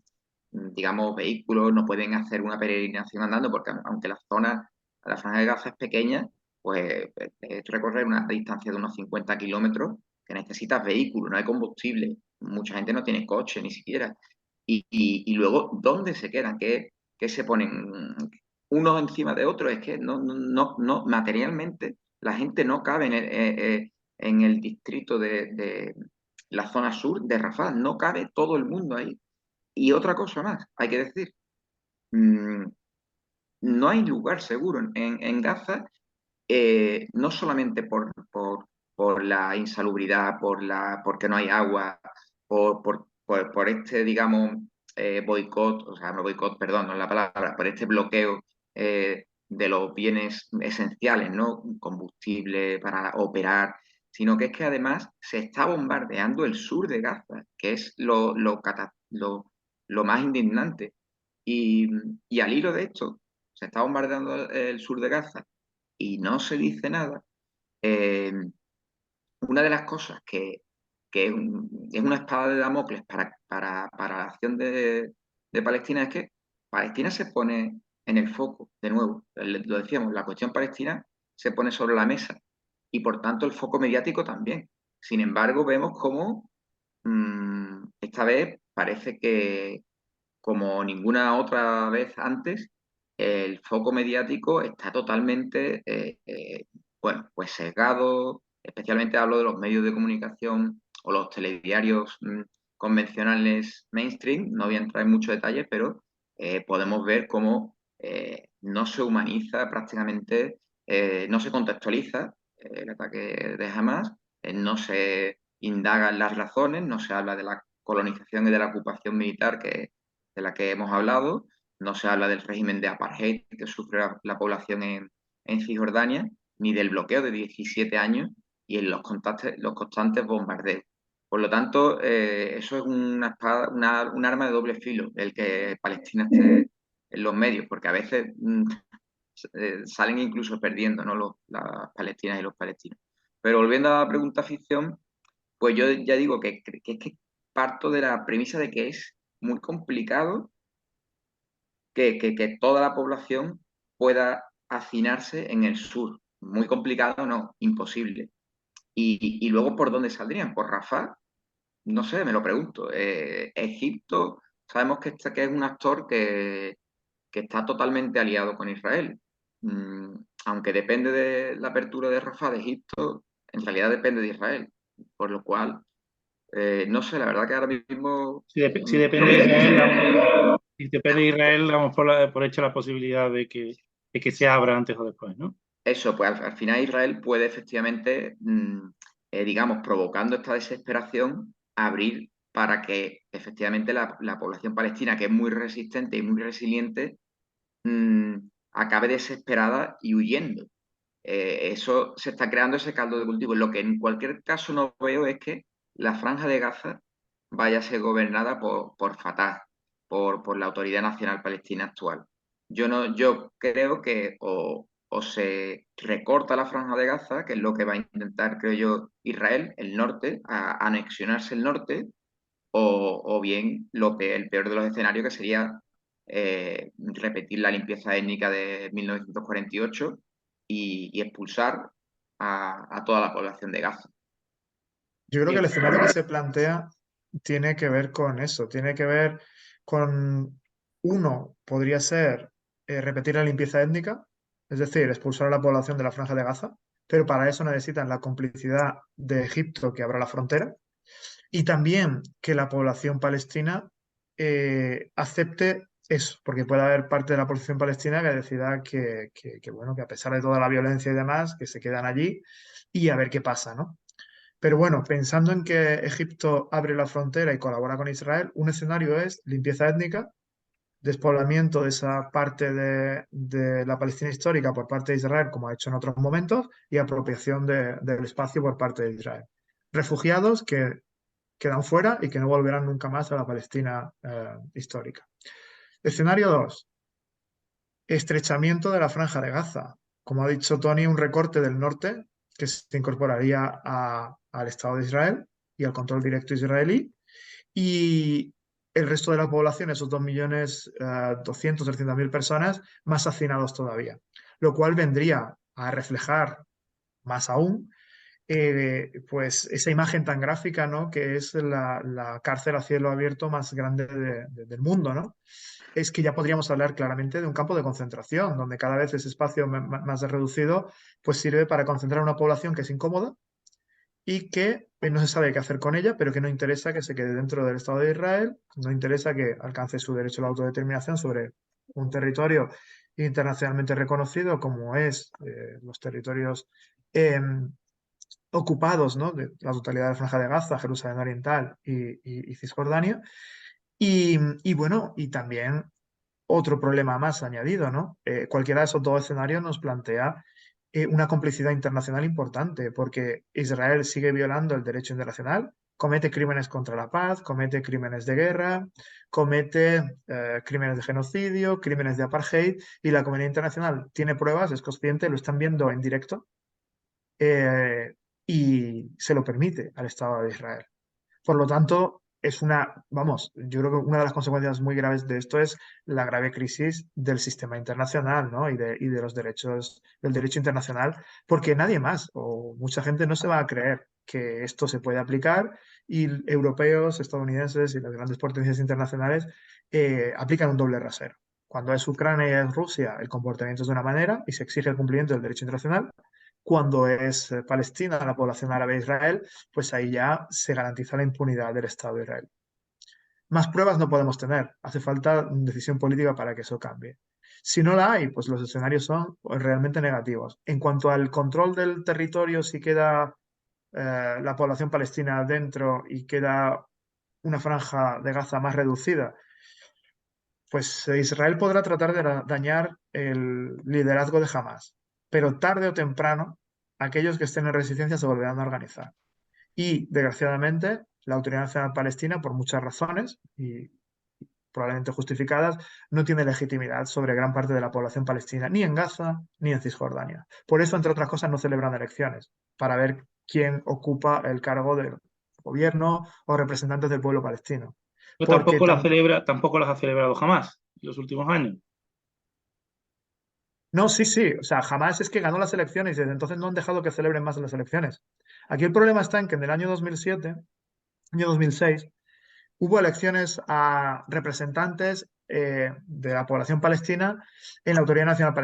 digamos, vehículos, no pueden hacer una peregrinación andando, porque aunque la franja de Gaza es pequeña, pues es recorrer una distancia de unos 50 kilómetros que necesitas vehículos, no hay combustible, mucha gente no tiene coche ni siquiera. Y luego, ¿dónde se quedan? ¿Qué se ponen unos encima de otros? Es que no, materialmente la gente no cabe en el distrito de la zona sur de Rafah, no cabe todo el mundo ahí. Y otra cosa más, hay que decir, mmm, no hay lugar seguro en Gaza, no solamente por la insalubridad, porque no hay agua, por este, digamos, boicot, o sea, no boicot, perdón, no es la palabra, por este bloqueo de los bienes esenciales, ¿no? Combustible para operar, sino que es que además se está bombardeando el sur de Gaza, que es lo más indignante. Y, y al hilo de esto, se está bombardeando el sur de Gaza y no se dice nada. eh, una de las cosas es una espada de Damocles para la acción de Palestina es que Palestina se pone en el foco, de nuevo, lo decíamos, la cuestión palestina se pone sobre la mesa y por tanto el foco mediático también. Sin embargo, vemos cómo esta vez parece que, como ninguna otra vez antes, el foco mediático está totalmente, bueno, pues sesgado, especialmente hablo de los medios de comunicación o los telediarios convencionales mainstream, no voy a entrar en muchos detalles, pero podemos ver cómo no se humaniza prácticamente, no se contextualiza el ataque de Hamas, no se indagan las razones, no se habla de la colonización y de la ocupación militar de la que hemos hablado, no se habla del régimen de apartheid que sufre la población en Cisjordania, ni del bloqueo de 17 años y en los constantes bombardeos. Por lo tanto, eso es un arma de doble filo, el que Palestina esté en los medios, porque a veces salen incluso perdiendo, ¿no? Las palestinas y los palestinos. Pero volviendo a la pregunta ficción, pues yo ya digo que parto de la premisa de que es muy complicado que toda la población pueda hacinarse en el sur. Muy complicado, no, imposible. Y luego, ¿por dónde saldrían? ¿Por Rafah? No sé, me lo pregunto. Egipto, sabemos que es un actor que está totalmente aliado con Israel. Aunque depende de la apertura de Rafah de Egipto, en realidad depende de Israel. Por lo cual, no sé, la verdad que ahora mismo Si depende de Israel, si depende de Israel, damos por hecho la posibilidad de que se abra antes o después, ¿no? eso, pues al final Israel puede efectivamente, digamos, provocando esta desesperación, abrir para que efectivamente la población palestina, que es muy resistente y muy resiliente, mm, acabe desesperada y huyendo. Eso se está creando ese caldo de cultivo. Lo que en cualquier caso no veo es que la franja de Gaza vaya a ser gobernada por Fatah, por la Autoridad Nacional Palestina actual. Yo creo que o se recorta la franja de Gaza, que es lo que va a intentar, creo yo, Israel, el norte, a anexionarse el norte, o bien el peor de los escenarios, que sería repetir la limpieza étnica de 1948 y expulsar a toda la población de Gaza. Yo creo que el Bien. escenario que se plantea tiene que ver con eso, tiene que ver con, uno, podría ser repetir la limpieza étnica, es decir, expulsar a la población de la Franja de Gaza, pero para eso necesitan la complicidad de Egipto que abra la frontera y también que la población palestina acepte eso, porque puede haber parte de la población palestina que decida bueno, que a pesar de toda la violencia y demás, que se quedan allí y a ver qué pasa, ¿no? Pero bueno, pensando en que Egipto abre la frontera y colabora con Israel, un escenario es limpieza étnica despoblamiento de esa parte de la Palestina histórica por parte de Israel, como ha hecho en otros momentos, y apropiación del espacio por parte de Israel. Refugiados que quedan fuera y que no volverán nunca más a la Palestina histórica. Escenario 2. Estrechamiento de la Franja de Gaza. Como ha dicho Tony, un recorte del norte que se incorporaría al Estado de Israel y al control directo israelí. Y el resto de la población, esos 2.200.000, 300.000 personas, más hacinados todavía. Lo cual vendría a reflejar más aún pues esa imagen tan gráfica, ¿no? Que es la cárcel a cielo abierto más grande del mundo, ¿no? Es que ya podríamos hablar claramente de un campo de concentración, donde cada vez ese espacio más reducido pues sirve para concentrar una población que es incómoda y que no se sabe qué hacer con ella, pero que no interesa que se quede dentro del Estado de Israel, no interesa que alcance su derecho a la autodeterminación sobre un territorio internacionalmente reconocido como es los territorios eh, ocupados, ¿no? De la totalidad de la Franja de Gaza, Jerusalén Oriental y Cisjordania. Y bueno, y también otro problema más añadido, ¿no? Cualquiera de esos dos escenarios nos plantea una complicidad internacional importante, porque Israel sigue violando el derecho internacional, comete crímenes contra la paz, comete crímenes de guerra, comete crímenes de genocidio, crímenes de apartheid, y la comunidad internacional tiene pruebas, es consciente, lo están viendo en directo, eh, y se lo permite al Estado de Israel. Por lo tanto, es vamos, yo creo que una de las consecuencias muy graves de esto es la grave crisis del sistema internacional, ¿no? Y de los derechos, del derecho internacional, porque nadie más o mucha gente no se va a creer que esto se puede aplicar y europeos, estadounidenses y las grandes potencias internacionales aplican un doble rasero. Cuando es Ucrania y es Rusia, el comportamiento es de una manera y se exige el cumplimiento del derecho internacional. Cuando es Palestina, la población árabe de Israel, pues ahí ya se garantiza la impunidad del Estado de Israel. Más pruebas no podemos tener, hace falta decisión política para que eso cambie. Si no la hay, pues los escenarios son realmente negativos. En cuanto al control del territorio, si queda la población palestina dentro y queda una franja de Gaza más reducida, pues Israel podrá tratar de dañar el liderazgo de Hamas, pero tarde o temprano aquellos que estén en resistencia se volverán a organizar. Y, desgraciadamente, la Autoridad Nacional Palestina, por muchas razones, y probablemente justificadas, no tiene legitimidad sobre gran parte de la población palestina, ni en Gaza ni en Cisjordania. Por eso, entre otras cosas, no celebran elecciones, para ver quién ocupa el cargo del gobierno o representantes del pueblo palestino. Pero Porque tampoco las ha celebrado jamás en los últimos años. no, sí, sí, o sea, jamás es que ganó las elecciones y desde entonces no han dejado que celebren más las elecciones. Aquí el problema está en que en el año 2007, año 2006, hubo elecciones a representantes de la población palestina en la Autoridad Nacional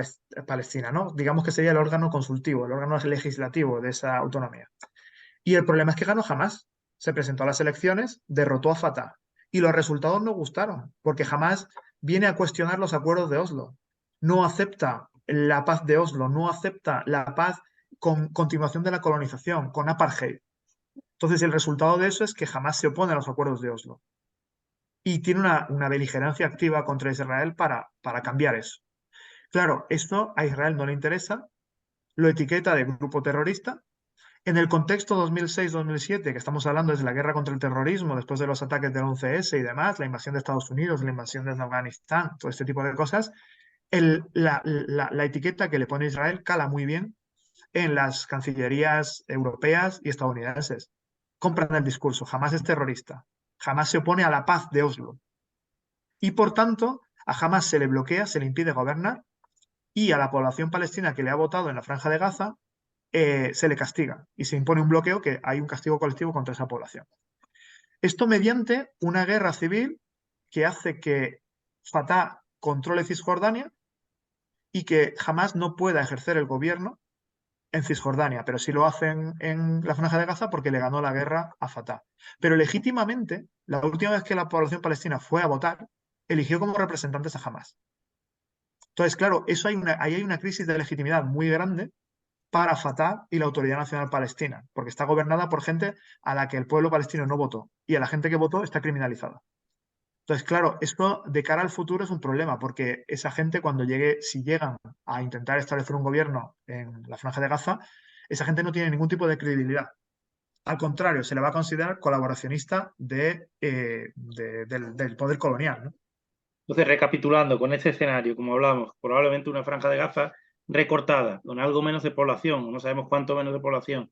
Palestina, ¿no? Digamos que sería el órgano consultivo, el órgano legislativo de esa autonomía. Y el problema es que ganó Hamás. Se presentó a las elecciones, derrotó a Fatah. Y los resultados no gustaron, porque Hamás viene a cuestionar los acuerdos de Oslo. No acepta la paz de Oslo, no acepta la paz con continuación de la colonización, con apartheid. Entonces, el resultado de eso es que Hamás se opone a los acuerdos de Oslo y tiene una beligerancia activa contra Israel para cambiar eso. Claro, esto a Israel no le interesa, lo etiqueta de grupo terrorista. En el contexto 2006-2007, que estamos hablando es la guerra contra el terrorismo, después de los ataques del 11S y demás, la invasión de Estados Unidos, la invasión de Afganistán, todo este tipo de cosas, la etiqueta que le pone Israel cala muy bien en las cancillerías europeas y estadounidenses. Compran el discurso, jamás es terrorista, jamás se opone a la paz de Oslo. Y por tanto, a Hamas se le bloquea, se le impide gobernar y a la población palestina que le ha votado en la Franja de Gaza se le castiga y se impone un bloqueo que hay un castigo colectivo contra esa población. Esto mediante una guerra civil que hace que Fatah controle Cisjordania y que Hamas no pueda ejercer el gobierno en Cisjordania, pero sí lo hacen en la Franja de Gaza porque le ganó la guerra a Fatah. Pero legítimamente, la última vez que la población palestina fue a votar, eligió como representantes a Hamas. Entonces, claro, ahí hay una crisis de legitimidad muy grande para Fatah y la Autoridad Nacional Palestina, porque está gobernada por gente a la que el pueblo palestino no votó y a la gente que votó está criminalizada. Entonces, claro, esto de cara al futuro es un problema, porque esa gente cuando llegue, si llegan a intentar establecer un gobierno en la Franja de Gaza, esa gente no tiene ningún tipo de credibilidad. Al contrario, se le va a considerar colaboracionista del poder colonial, ¿no? Entonces, recapitulando con este escenario, como hablamos, probablemente una franja de Gaza recortada, con algo menos de población, no sabemos cuánto menos de población,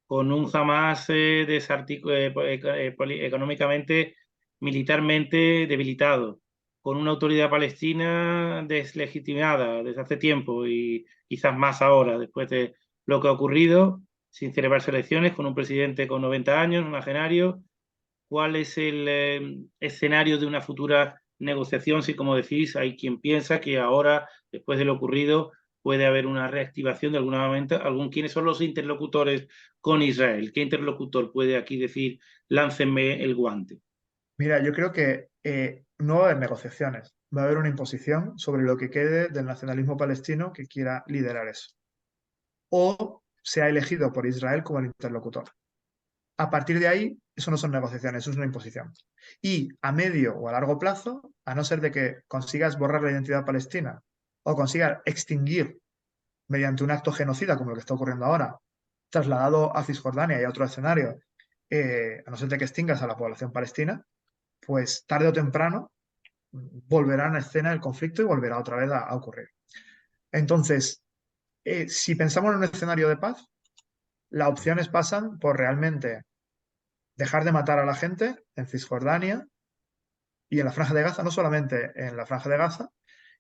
con un Hamas económicamente, militarmente debilitado, con una autoridad palestina deslegitimada desde hace tiempo y quizás más ahora, después de lo que ha ocurrido, sin celebrarse elecciones, con un presidente con 90 años, un agenario. ¿Cuál es el escenario de una futura negociación? Si, como decís, hay quien piensa que ahora, después de lo ocurrido, puede haber una reactivación de alguna manera. ¿Quiénes son los interlocutores con Israel? ¿Qué interlocutor puede aquí decir, láncenme el guante? Mira, yo creo que no va a haber negociaciones, va a haber una imposición sobre lo que quede del nacionalismo palestino que quiera liderar eso. O se ha elegido por Israel como el interlocutor. A partir de ahí, eso no son negociaciones, eso es una imposición. Y a medio o a largo plazo, a no ser de que consigas borrar la identidad palestina o consigas extinguir mediante un acto genocida como lo que está ocurriendo ahora, trasladado a Cisjordania y a otro escenario, a no ser de que extingas a la población palestina, pues tarde o temprano volverá a escena el conflicto y volverá otra vez a ocurrir. Entonces, si pensamos en un escenario de paz, las opciones pasan por realmente dejar de matar a la gente en Cisjordania y en la Franja de Gaza, no solamente en la Franja de Gaza,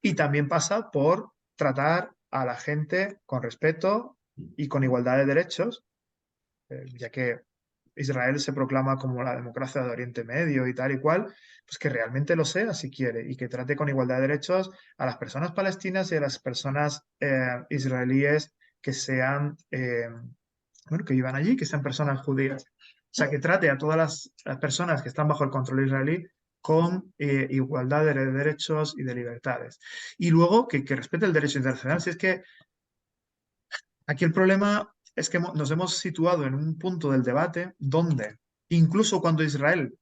y también pasa por tratar a la gente con respeto y con igualdad de derechos, ya que Israel se proclama como la democracia de Oriente Medio y tal y cual, pues que realmente lo sea si quiere y que trate con igualdad de derechos a las personas palestinas y a las personas israelíes que sean, bueno, que vivan allí, que sean personas judías. O sea, que trate a todas las personas que están bajo el control israelí con igualdad de derechos y de libertades. Y luego que respete el derecho internacional. Si es que aquí el problema es que nos hemos situado en un punto del debate donde incluso cuando Israel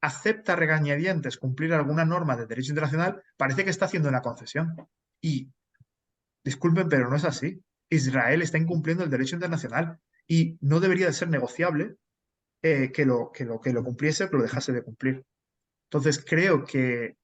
acepta regañadientes cumplir alguna norma de derecho internacional, parece que está haciendo una concesión. Y disculpen, pero no es así. Israel está incumpliendo el derecho internacional y no debería de ser negociable que lo cumpliese o que lo dejase de cumplir. Entonces creo que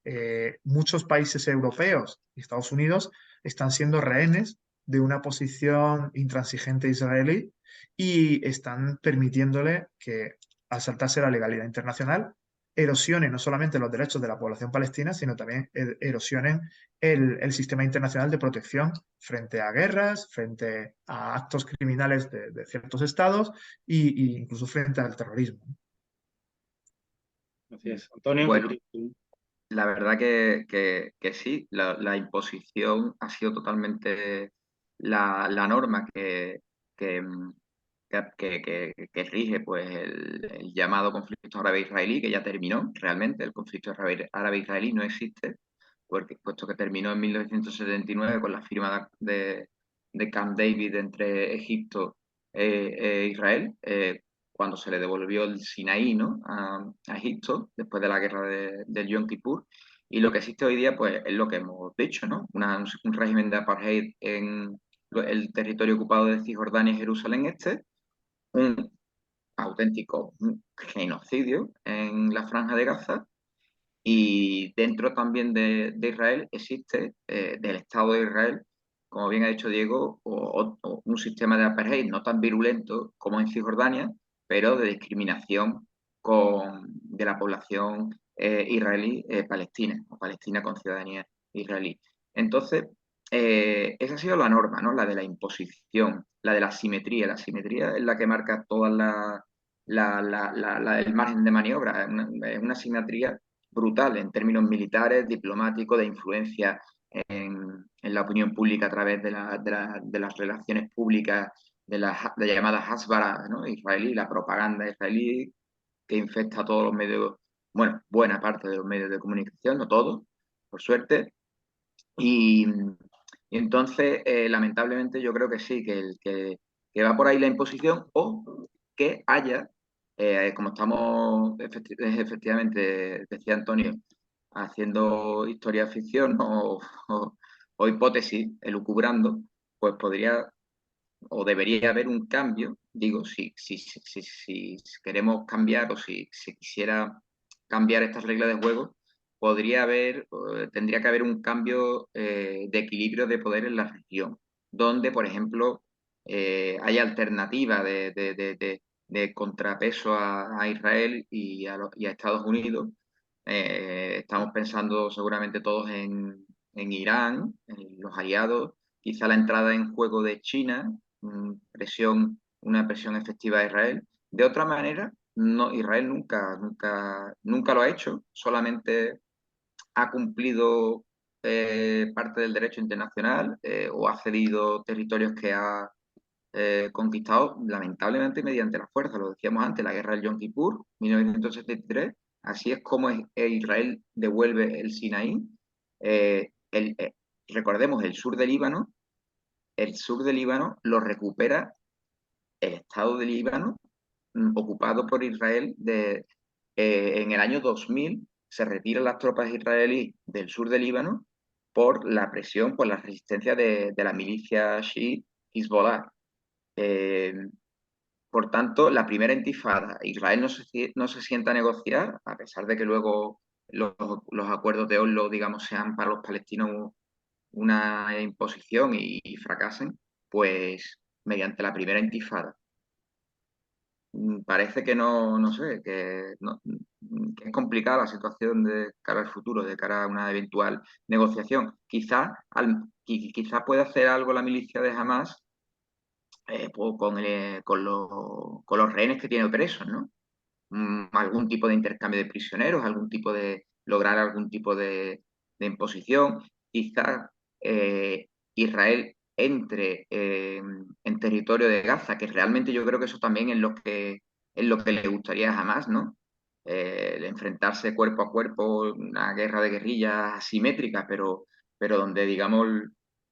muchos países europeos y Estados Unidos están siendo rehenes de una posición intransigente israelí y están permitiéndole que, al saltarse la legalidad internacional, erosione no solamente los derechos de la población palestina, sino también erosionen el sistema internacional de protección frente a guerras, frente a actos criminales de ciertos estados e incluso frente al terrorismo. Así es. Antonio, Bueno, la verdad que sí, la imposición ha sido totalmente la norma que, que rige pues, el llamado conflicto árabe-israelí, que ya terminó realmente. El conflicto árabe-israelí no existe, porque, puesto que terminó en 1979 con la firma de Camp David entre Egipto e Israel, cuando se le devolvió el Sinaí, ¿no? a Egipto después de la guerra del Yom Kippur. Y lo que existe hoy día pues, es lo que hemos dicho, ¿no? Un régimen de apartheid en el territorio ocupado de Cisjordania y Jerusalén Este, un auténtico genocidio en la Franja de Gaza, y dentro también de Israel existe, del Estado de Israel, como bien ha dicho Diego, o un sistema de apartheid no tan virulento como en Cisjordania, pero de discriminación de la población israelí palestina, o palestina con ciudadanía israelí. Entonces, esa ha sido la norma, ¿no? La de la imposición, la de la simetría. La simetría es la que marca toda el margen de maniobra, es una simetría brutal en términos militares, diplomáticos, de influencia en la opinión pública a través de las relaciones públicas de llamadas Hasbara, ¿no? Israelí, la propaganda israelí que infecta a todos los medios, bueno, buena parte de los medios de comunicación, no todos, por suerte. Y, y entonces, lamentablemente, yo creo que sí, que va por ahí la imposición, o que haya, como estamos efectivamente, decía Antonio, haciendo historia ficción o hipótesis, elucubrando, pues podría o debería haber un cambio, digo, si queremos cambiar o si se quisiera cambiar estas reglas de juego, tendría que haber un cambio de equilibrio de poder en la región, donde, por ejemplo, hay alternativa de contrapeso a Israel y a Estados Unidos. Estamos pensando seguramente todos en Irán, en los aliados, quizá la entrada en juego de China, una presión efectiva a Israel. De otra manera, no, Israel nunca lo ha hecho, solamente ha cumplido parte del derecho internacional o ha cedido territorios que ha conquistado lamentablemente mediante la fuerza. Lo decíamos antes, la guerra del Yom Kippur, 1973. Así es como Israel devuelve el Sinaí. Recordemos, el sur del Líbano lo recupera el Estado de Líbano, ocupado por Israel en el año 2000. Se retiran las tropas israelíes del sur del Líbano por la presión, por la resistencia de la milicia chií Hezbollah. Eh, por tanto, la primera intifada, Israel no se sienta a negociar, a pesar de que luego los acuerdos de Oslo, digamos, sean para los palestinos una imposición y fracasen, pues mediante la primera intifada. Parece que no sé, que es complicada la situación de cara al futuro, de cara a una eventual negociación. Quizá pueda hacer algo la milicia de Hamas pues, con los rehenes que tiene presos, ¿no? Algún tipo de intercambio de prisioneros, lograr algún tipo de imposición. Quizás Israel entre en territorio de Gaza, que realmente yo creo que eso también es lo que le gustaría a Hamas, ¿no? El enfrentarse cuerpo a cuerpo, una guerra de guerrillas asimétrica, pero donde, digamos,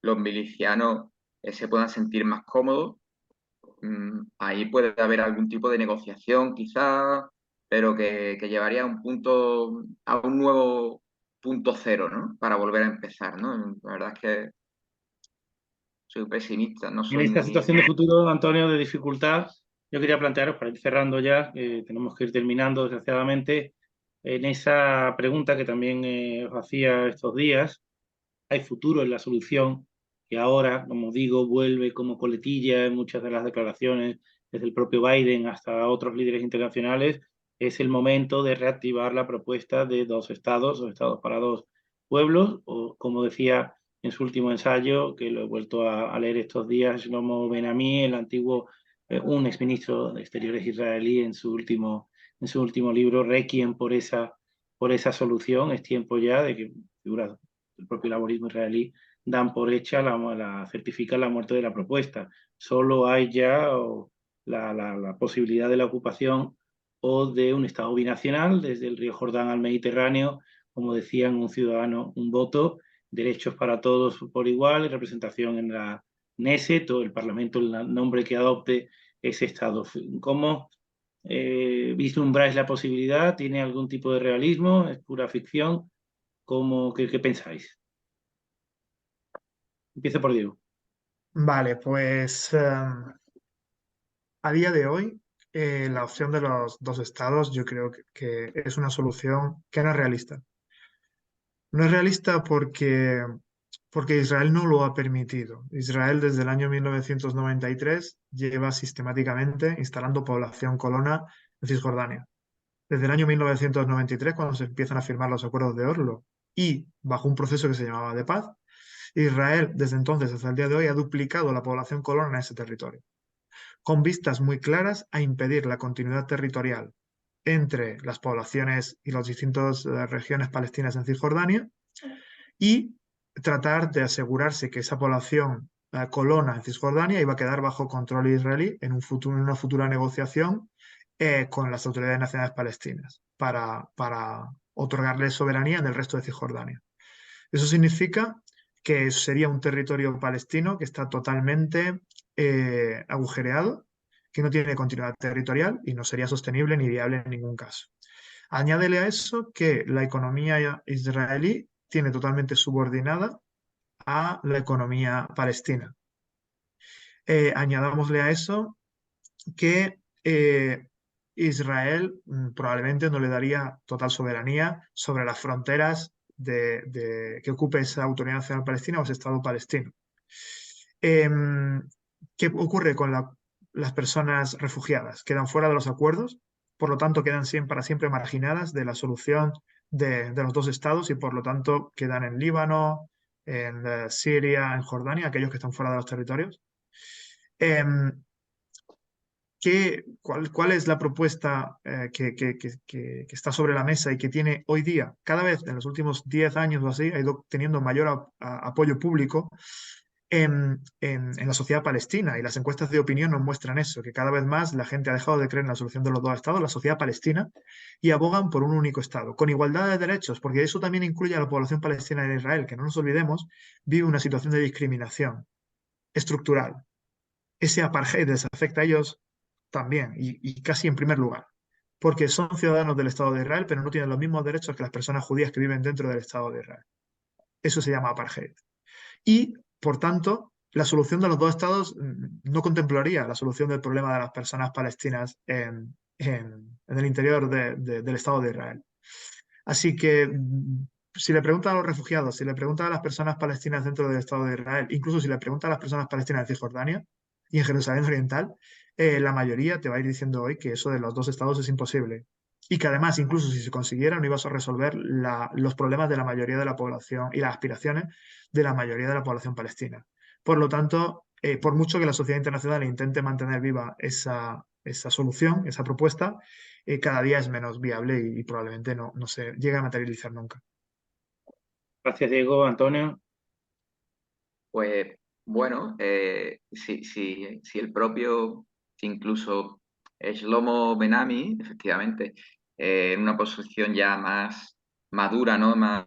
los milicianos se puedan sentir más cómodos. Ahí puede haber algún tipo de negociación, quizá, pero que llevaría a un nuevo punto cero, ¿no? Para volver a empezar, ¿no? La verdad es que soy pesimista, no En soy esta muy... situación de futuro, Antonio, de dificultad, yo quería plantearos, para ir cerrando ya, tenemos que ir terminando, desgraciadamente, en esa pregunta que también os hacía estos días. ¿Hay futuro en la solución? Que ahora, como digo, vuelve como coletilla en muchas de las declaraciones, desde el propio Biden hasta otros líderes internacionales. Es el momento de reactivar la propuesta de dos estados o estados para dos pueblos, o como decía en su último ensayo, que lo he vuelto a leer estos días, Shlomo Ben-Ami, el antiguo, un exministro de Exteriores israelí, en su último libro, Requiem por esa solución. Es tiempo ya de que figuras del propio laborismo israelí dan por hecha certifican la muerte de la propuesta. Solo hay ya la posibilidad de la ocupación o de un Estado binacional, desde el río Jordán al Mediterráneo, como decían, un ciudadano, un voto, derechos para todos por igual, representación en la Knesset o el Parlamento, el nombre que adopte ese Estado. ¿Cómo vislumbráis la posibilidad? ¿Tiene algún tipo de realismo? ¿Es pura ficción? ¿Qué pensáis? Empiezo por Diego. Vale, pues a día de hoy la opción de los dos estados yo creo que es una solución que no es realista. No es realista porque Israel no lo ha permitido. Israel desde el año 1993 lleva sistemáticamente instalando población colona en Cisjordania. Desde el año 1993, cuando se empiezan a firmar los acuerdos de Oslo y bajo un proceso que se llamaba de paz, Israel desde entonces hasta el día de hoy ha duplicado la población colona en ese territorio, con vistas muy claras a impedir la continuidad territorial entre las poblaciones y las distintas regiones palestinas en Cisjordania y tratar de asegurarse que esa población colona en Cisjordania iba a quedar bajo control israelí en una futura negociación con las autoridades nacionales palestinas para otorgarles soberanía en el resto de Cisjordania. Eso significa que sería un territorio palestino que está totalmente agujereado, que no tiene continuidad territorial y no sería sostenible ni viable en ningún caso. Añádele a eso que la economía israelí tiene totalmente subordinada a la economía palestina. Añadámosle a eso que Israel probablemente no le daría total soberanía sobre las fronteras que ocupe esa autoridad nacional palestina o ese Estado palestino. ¿Qué ocurre con las personas refugiadas? Quedan fuera de los acuerdos, por lo tanto quedan para siempre marginadas de la solución de los dos estados y por lo tanto quedan en Líbano, en Siria, en Jordania, aquellos que están fuera de los territorios. ¿Cuál es la propuesta que está sobre la mesa y que tiene hoy día, cada vez en los últimos 10 años o así, ha ido teniendo mayor apoyo público en la sociedad palestina? Y las encuestas de opinión nos muestran eso, que cada vez más la gente ha dejado de creer en la solución de los dos estados, la sociedad palestina, y abogan por un único estado, con igualdad de derechos, porque eso también incluye a la población palestina de Israel, que no nos olvidemos, vive una situación de discriminación estructural. Ese apartheid les afecta a ellos también, y casi en primer lugar, porque son ciudadanos del Estado de Israel, pero no tienen los mismos derechos que las personas judías que viven dentro del Estado de Israel. Eso se llama apartheid. Y, por tanto, la solución de los dos estados no contemplaría la solución del problema de las personas palestinas en el interior del Estado de Israel. Así que si le preguntan a los refugiados, si le preguntan a las personas palestinas dentro del Estado de Israel, incluso si le preguntan a las personas palestinas de Cisjordania y en Jerusalén Oriental, la mayoría te va a ir diciendo hoy que eso de los dos estados es imposible. Y que además, incluso si se consiguiera, no ibas a resolver los problemas de la mayoría de la población y las aspiraciones de la mayoría de la población palestina. Por lo tanto, por mucho que la sociedad internacional intente mantener viva esa solución, esa propuesta, cada día es menos viable y probablemente no se llegue a materializar nunca. Gracias, Diego. Antonio. Pues bueno, si el propio, si incluso Shlomo Ben-Ami, efectivamente, en una posición ya más madura, ¿no? Más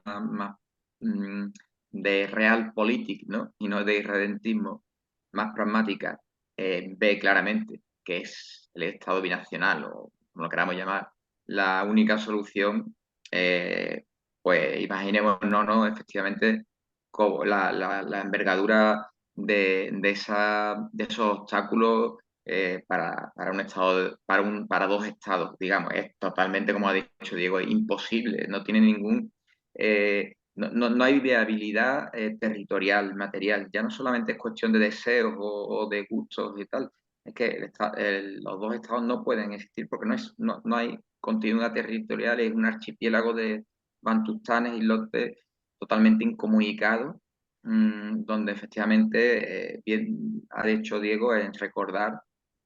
de realpolitik, ¿no? Y no de irredentismo, más pragmática, ve claramente que es el Estado binacional, o como lo queramos llamar, la única solución. Pues imaginémonos, ¿no? Efectivamente, como la envergadura de esos obstáculos para un estado, para dos estados, digamos. Es totalmente, como ha dicho Diego, imposible. No tiene no hay viabilidad territorial, material. Ya no solamente es cuestión de deseos o de gustos y tal. Es que los dos estados no pueden existir porque no hay continuidad territorial. Es un archipiélago de bantustanes, islotes totalmente incomunicado, donde efectivamente, bien ha dicho Diego en recordar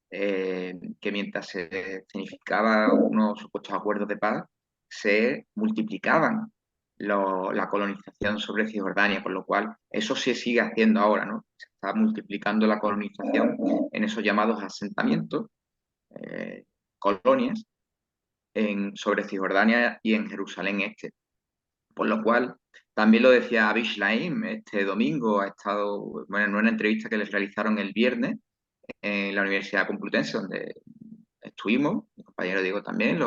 que mientras se significaban unos supuestos acuerdos de paz, se multiplicaban la colonización sobre Cisjordania, con lo cual eso se sigue haciendo ahora, ¿no? Se está multiplicando la colonización en esos llamados asentamientos, colonias, sobre Cisjordania y en Jerusalén Este. Por lo cual, también lo decía Avish Laim este domingo, ha estado, bueno, en una entrevista que les realizaron el viernes en la Universidad Complutense, donde estuvimos, mi compañero Diego también,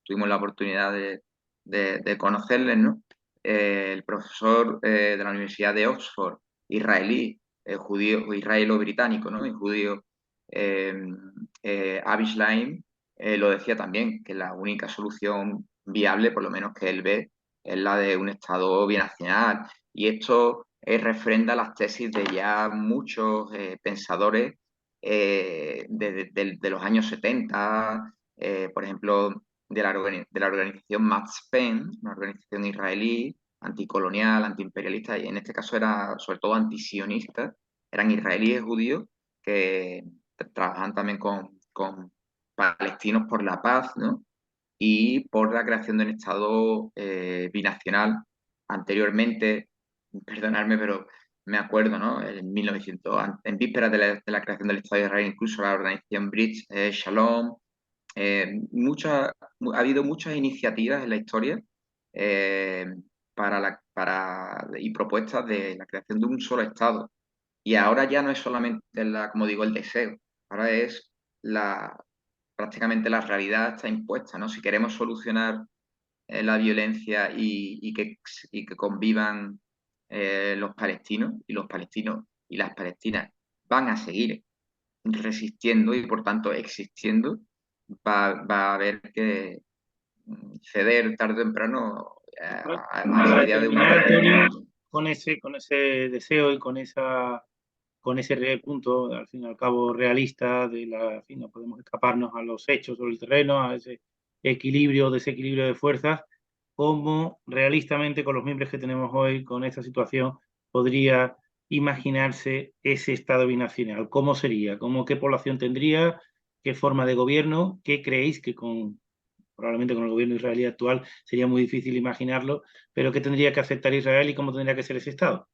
tuvimos la oportunidad de conocerles, ¿no? El profesor de la Universidad de Oxford, israelí, judío, israelo-británico, ¿no? Y judío, eh, Avish Laim, lo decía también, que la única solución viable, por lo menos que él ve, es la de un Estado binacional. Y esto refrenda las tesis de ya muchos pensadores de los años 70, por ejemplo, de la organización Matzpen, una organización israelí, anticolonial, antiimperialista, y en este caso era sobre todo antisionista, eran israelíes judíos que trabajan también con palestinos por la paz, ¿no? Y por la creación de un Estado binacional. Anteriormente, perdonadme, pero me acuerdo, ¿no? En 1900, vísperas de la creación del Estado de Israel, incluso la organización Bridge Shalom, ha habido muchas iniciativas en la historia eh, y propuestas de la creación de un solo Estado. Y ahora ya no es solamente, como digo, el deseo, ahora es prácticamente la realidad está impuesta, ¿no? Si queremos solucionar la violencia y que convivan los palestinos, y los palestinos y las palestinas van a seguir resistiendo y por tanto existiendo, va a haber que ceder tarde o temprano a esa Para idea de una terminar, Antonio, república. con ese deseo y con ese punto, al fin y al cabo, realista, en fin, no podemos escaparnos a los hechos sobre el terreno, a ese equilibrio o desequilibrio de fuerzas, cómo realistamente con los miembros que tenemos hoy, con esta situación, podría imaginarse ese Estado binacional. ¿Cómo sería? ¿Qué población tendría? ¿Qué forma de gobierno? ¿Qué creéis que probablemente con el gobierno israelí actual sería muy difícil imaginarlo, pero qué tendría que aceptar Israel y cómo tendría que ser ese Estado?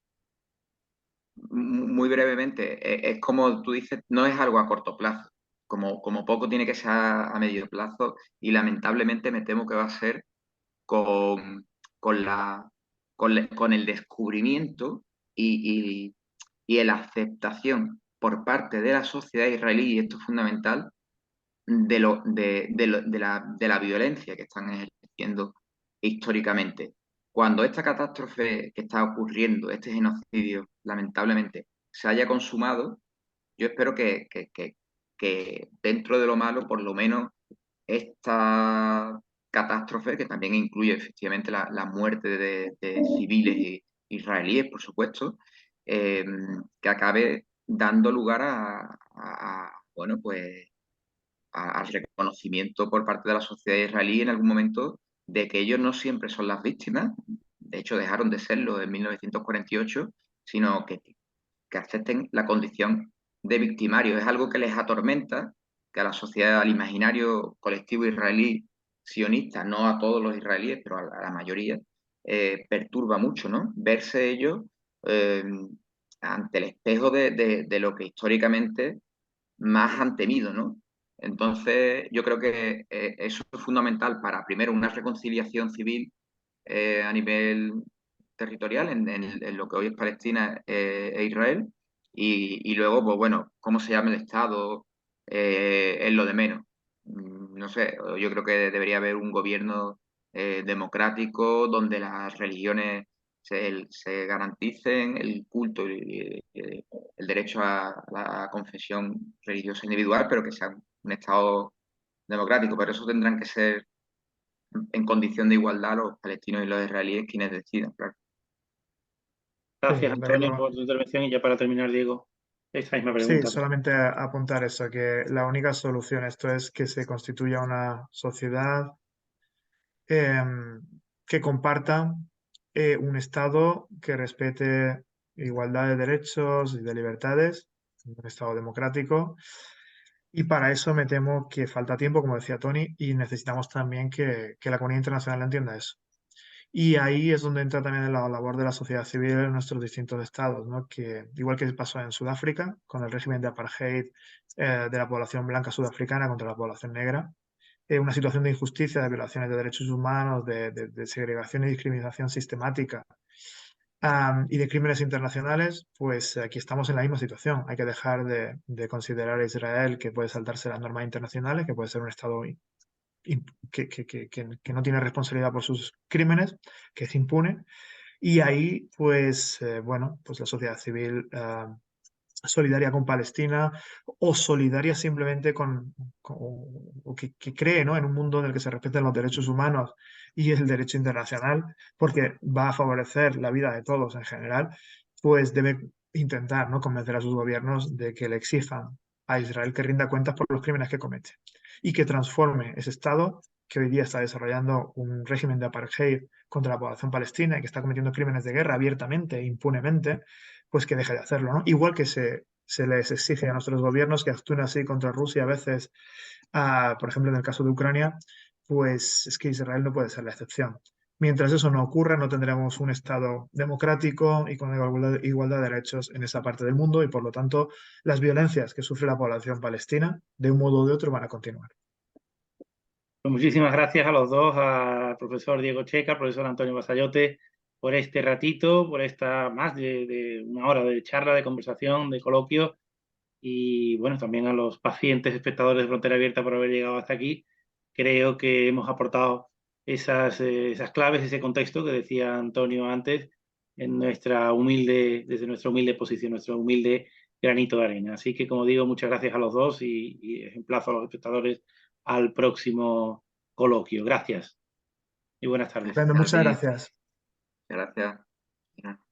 Muy brevemente, es como tú dices, no es algo a corto plazo, como poco tiene que ser a medio plazo y lamentablemente me temo que va a ser con, con con el descubrimiento y, y la aceptación por parte de la sociedad israelí, y esto es fundamental, de la violencia que están ejerciendo históricamente. Cuando esta catástrofe que está ocurriendo, este genocidio, lamentablemente, se haya consumado, yo espero que dentro de lo malo, por lo menos, esta catástrofe, que también incluye efectivamente la muerte de civiles israelíes, por supuesto, eh, que acabe dando lugar bueno, pues al reconocimiento por parte de la sociedad israelí en algún momento de que ellos no siempre son las víctimas, de hecho dejaron de serlo en 1948, sino que acepten la condición de victimarios. Es algo que les atormenta, que a la sociedad, al imaginario colectivo israelí sionista, no a todos los israelíes, pero a la mayoría, perturba mucho, ¿no? Verse ellos eh, ante el espejo de lo que históricamente más han temido, ¿no? Entonces, yo creo que eso es fundamental para, primero, una reconciliación civil a nivel territorial en lo que hoy es Palestina e Israel, y luego, pues bueno, cómo se llama el Estado es lo de menos. No sé, yo creo que debería haber un gobierno democrático donde las religiones se garanticen el culto y el derecho a la confesión religiosa individual, pero que sea un Estado democrático. Pero eso tendrán que ser en condición de igualdad los palestinos y los israelíes quienes decidan, claro. Sí, Gracias, Antonio, veremos. por tu intervención. Y ya para terminar, Diego, esa misma Sí, pregunta. solamente apuntar eso, que la única solución a esto es que se constituya una sociedad em, que comparta un Estado que respete igualdad de derechos y de libertades, un Estado democrático. Y para eso me temo que falta tiempo, como decía Tony, y necesitamos también que la comunidad internacional entienda eso. Y ahí es donde entra también la labor de la sociedad civil en nuestros distintos estados, ¿no? Que, igual que pasó en Sudáfrica, con el régimen de apartheid de la población blanca sudafricana contra la población negra, una situación de injusticia, de violaciones de derechos humanos, de segregación y discriminación sistemática, y de crímenes internacionales, pues aquí estamos en la misma situación. Hay que dejar de considerar a Israel que puede saltarse las normas internacionales, que puede ser un Estado que no tiene responsabilidad por sus crímenes, que es impune. Y ahí, pues, bueno, pues la sociedad civil solidaria con Palestina o solidaria simplemente o que cree, ¿no? En un mundo en el que se respeten los derechos humanos y el derecho internacional, porque va a favorecer la vida de todos en general, pues debe intentar, ¿no? Convencer a sus gobiernos de que le exijan a Israel que rinda cuentas por los crímenes que comete y que transforme ese Estado que hoy día está desarrollando un régimen de apartheid contra la población palestina y que está cometiendo crímenes de guerra abiertamente e impunemente, pues que deje de hacerlo, ¿no? Igual que se les exige a nuestros gobiernos que actúen así contra Rusia a veces, por ejemplo, en el caso de Ucrania, pues es que Israel no puede ser la excepción. Mientras eso no ocurra, no tendremos un Estado democrático y con igualdad de derechos en esa parte del mundo y, por lo tanto, las violencias que sufre la población palestina, de un modo u de otro, van a continuar. Pues muchísimas gracias a los dos, al profesor Diego Checa, al profesor Antonio Basayote, por este ratito, por esta más de una hora de charla, de conversación, de coloquio, y bueno, también a los pacientes espectadores de Frontera Abierta por haber llegado hasta aquí. Creo que hemos aportado esas claves, ese contexto que decía Antonio antes, desde nuestra humilde posición, nuestro humilde granito de arena. Así que, como digo, muchas gracias a los dos y emplazo a los espectadores al próximo coloquio. Gracias y buenas tardes. Estupendo, A muchas ti, gracias. gracias.